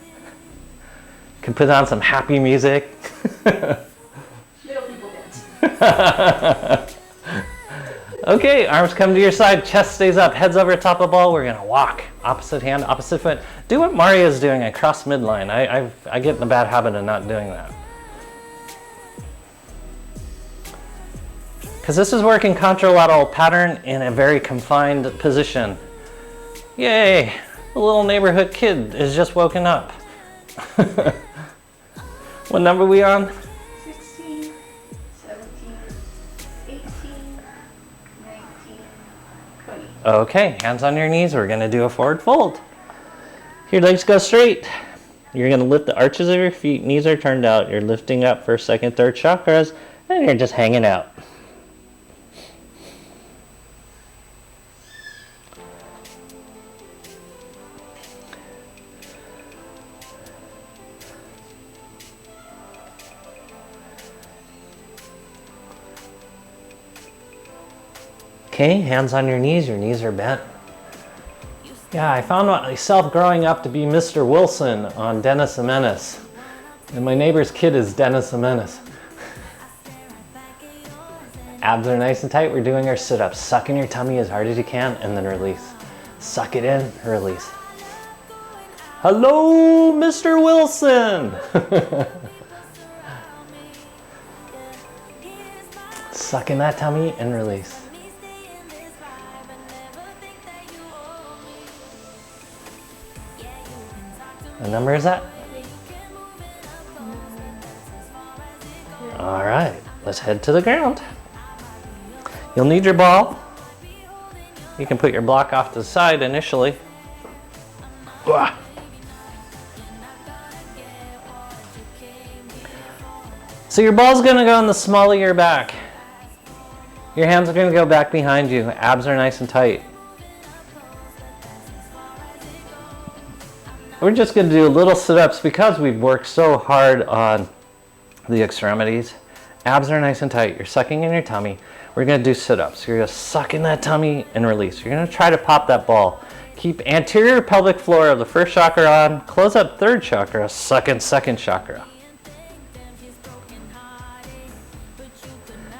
You can put on some happy music. Little people dance. Okay, arms come to your side, chest stays up, head's over top of the ball. We're gonna walk. Opposite hand, opposite foot. Do what Maria's doing across midline. I get in the bad habit of not doing that. Because this is working contralateral pattern in a very confined position. Yay, the little neighborhood kid is just woken up. What number are we on? 16, 17, 18, 19, 20. Okay, hands on your knees. We're gonna do a forward fold. Your legs go straight. You're gonna lift the arches of your feet. Knees are turned out. You're lifting up first, second, third chakras, and you're just hanging out. Okay, hands on your knees are bent. Yeah, I found myself growing up to be Mr. Wilson on Dennis the Menace. And my neighbor's kid is Dennis the Menace. Abs are nice and tight. We're doing our sit-ups. Suck in your tummy as hard as you can and then release. Suck it in, release. Hello, Mr. Wilson! Suck in that tummy and release. What number is that? All right, let's head to the ground. You'll need your ball. You can put your block off to the side initially. So your ball's gonna go in the small of your back. Your hands are gonna go back behind you. Abs are nice and tight. We're just going to do little sit-ups because we've worked so hard on the extremities. Abs are nice and tight. You're sucking in your tummy. We're going to do sit-ups. You're going to suck in that tummy and release. You're going to try to pop that ball. Keep anterior pelvic floor of the first chakra on. Close up third chakra. Suck in second chakra.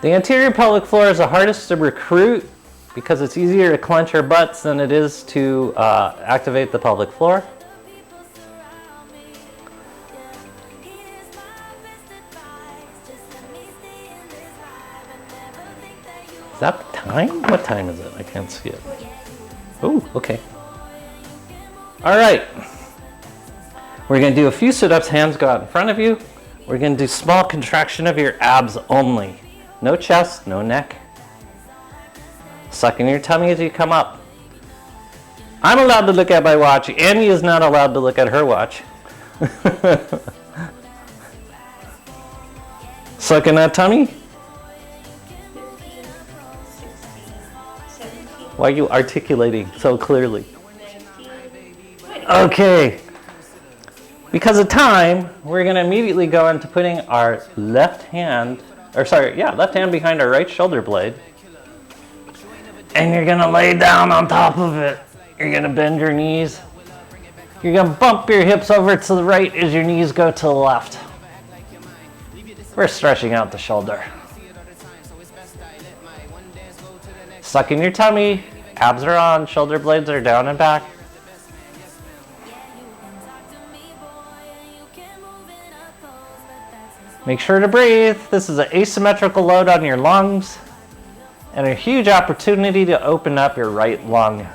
The anterior pelvic floor is the hardest to recruit because it's easier to clench our butts than it is to activate the pelvic floor. Is that the time? What time is it? I can't see it. Oh, okay. All right. We're going to do a few sit-ups. Hands go out in front of you. We're going to do small contraction of your abs only. No chest, no neck. Suck in your tummy as you come up. I'm allowed to look at my watch. Annie is not allowed to look at her watch. Suck in that tummy. 15, 16, 17, Why are you articulating so clearly? 19. Okay. Because of time, we're going to immediately go into putting our left hand behind our right shoulder blade. And you're going to lay down on top of it. You're going to bend your knees. You're going to bump your hips over to the right as your knees go to the left. We're stretching out the shoulder. Suck in your tummy. Abs are on. Shoulder blades are down and back. Make sure to breathe. This is an asymmetrical load on your lungs and a huge opportunity to open up your right lung.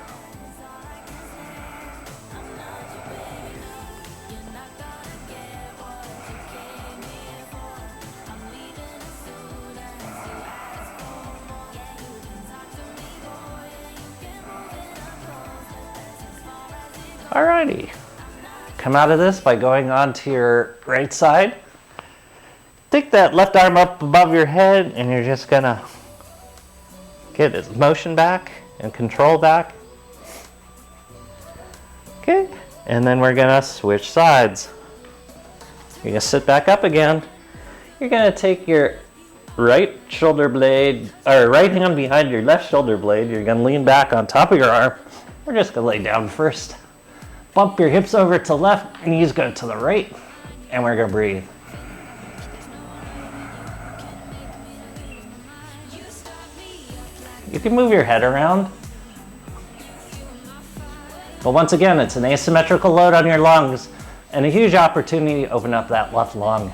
Alrighty. Come out of this by going on to your right side. Take that left arm up above your head and you're just gonna get its motion back and control back. Okay, and then we're gonna switch sides. You're gonna sit back up again. You're gonna take your right shoulder blade, or right hand behind your left shoulder blade. You're gonna lean back on top of your arm. We're just gonna lay down first. Bump your hips over to left, knees go to the right, and we're gonna breathe. You can move your head around. But once again, it's an asymmetrical load on your lungs and a huge opportunity to open up that left lung.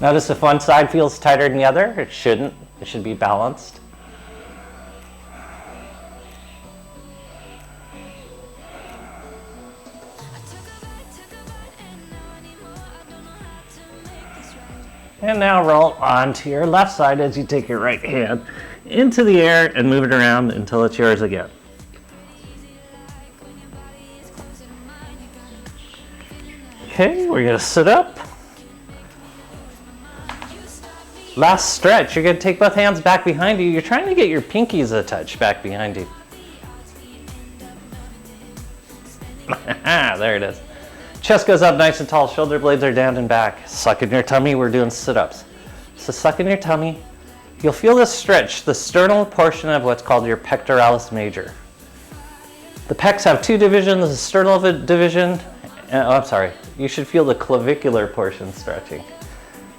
Notice if one side feels tighter than the other, it shouldn't. It should be balanced. And now roll onto your left side as you take your right hand into the air and move it around until it's yours again. Okay, we're gonna sit up. Last stretch, you're gonna take both hands back behind you. You're trying to get your pinkies a touch back behind you. There it is. Chest goes up nice and tall, shoulder blades are down and back. Suck in your tummy, we're doing sit-ups. So suck in your tummy. You'll feel this stretch, the sternal portion of what's called your pectoralis major. The pecs have two divisions, the sternal division, you should feel the clavicular portion stretching.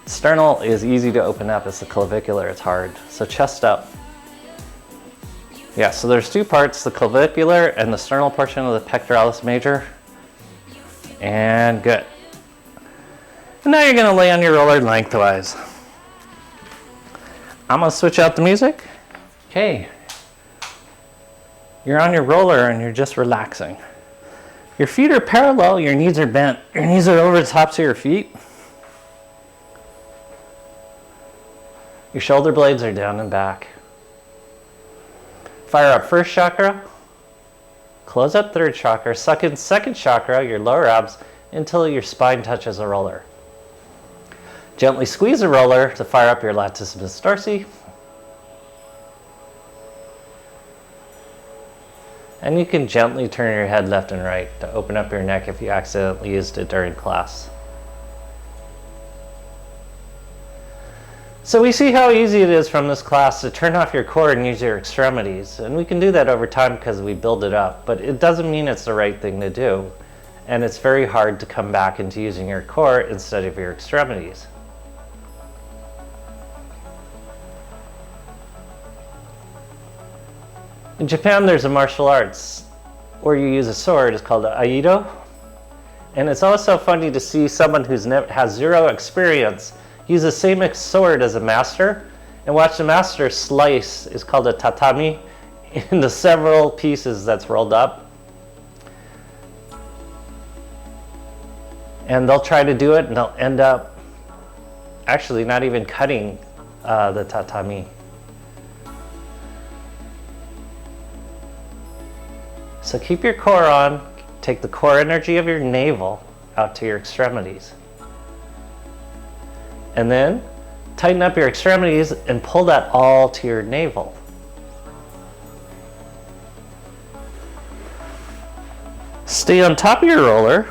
Sternal is easy to open up, it's the clavicular, it's hard. So chest up. Yeah, so there's two parts, the clavicular and the sternal portion of the pectoralis major. And good. And now you're gonna lay on your roller lengthwise. I'm gonna switch out the music. Okay. You're on your roller and you're just relaxing. Your feet are parallel, your knees are bent. Your knees are over the tops of your feet. Your shoulder blades are down and back. Fire up first chakra. Close up third chakra, suck in second chakra, your lower abs, until your spine touches the roller. Gently squeeze the roller to fire up your latissimus dorsi. And you can gently turn your head left and right to open up your neck if you accidentally used it during class. So we see how easy it is from this class to turn off your core and use your extremities. And we can do that over time because we build it up, but it doesn't mean it's the right thing to do. And it's very hard to come back into using your core instead of your extremities. In Japan, there's a martial arts where you use a sword. It's called Aido. And it's also funny to see someone who has zero experience use the same sword as a master and watch the master slice, is called a tatami, into several pieces that's rolled up. And they'll try to do it and they'll end up actually not even cutting the tatami. So keep your core on, take the core energy of your navel out to your extremities. And then tighten up your extremities and pull that all to your navel. Stay on top of your roller.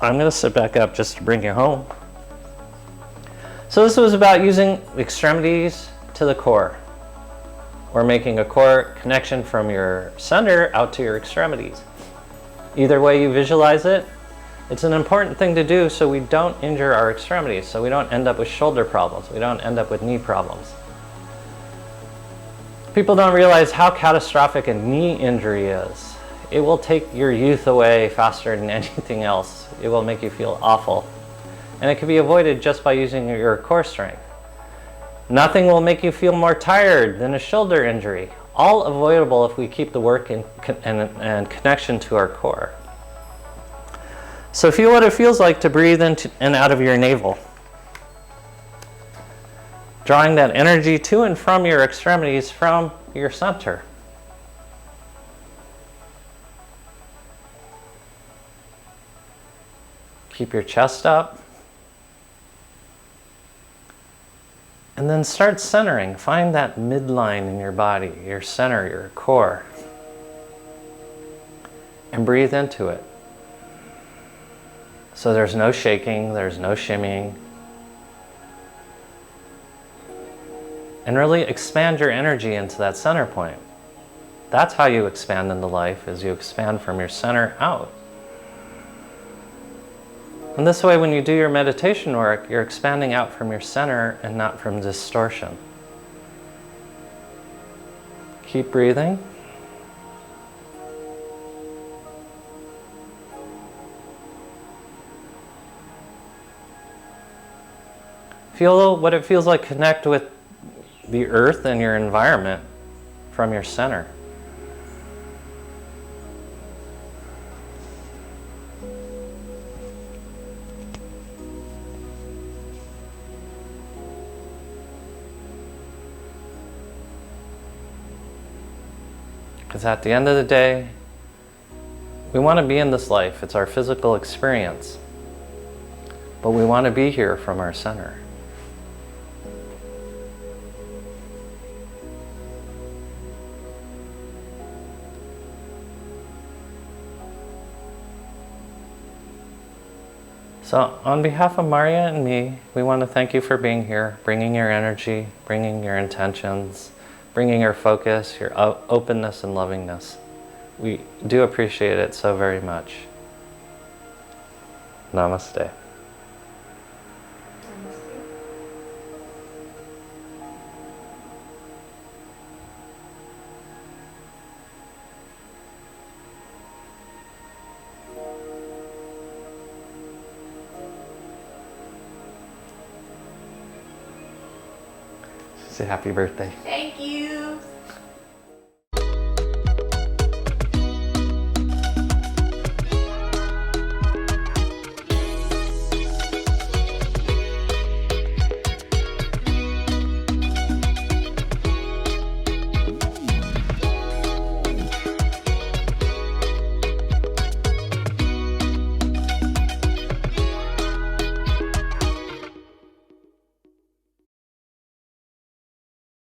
I'm going to sit back up just to bring you home. So this was about using extremities to the core, or making a core connection from your center out to your extremities. Either way you visualize it, it's an important thing to do so we don't injure our extremities, so we don't end up with shoulder problems, we don't end up with knee problems. People don't realize how catastrophic a knee injury is. It will take your youth away faster than anything else. It will make you feel awful. And it can be avoided just by using your core strength. Nothing will make you feel more tired than a shoulder injury. All avoidable if we keep the work and connection to our core. So feel what it feels like to breathe into and out of your navel. Drawing that energy to and from your extremities from your center. Keep your chest up. And then start centering. Find that midline in your body, your center, your core. And breathe into it. So there's no shaking, there's no shimmying. And really expand your energy into that center point. That's how you expand into life, is you expand from your center out. And this way, when you do your meditation work, you're expanding out from your center and not from distortion. Keep breathing. Feel what it feels like to connect with the earth and your environment from your center. Because at the end of the day, we want to be in this life. It's our physical experience. But we want to be here from our center. So on behalf of Maria and me, we want to thank you for being here, bringing your energy, bringing your intentions, bringing your focus, your openness and lovingness. We do appreciate it so very much. Namaste. Say happy birthday. Thank you.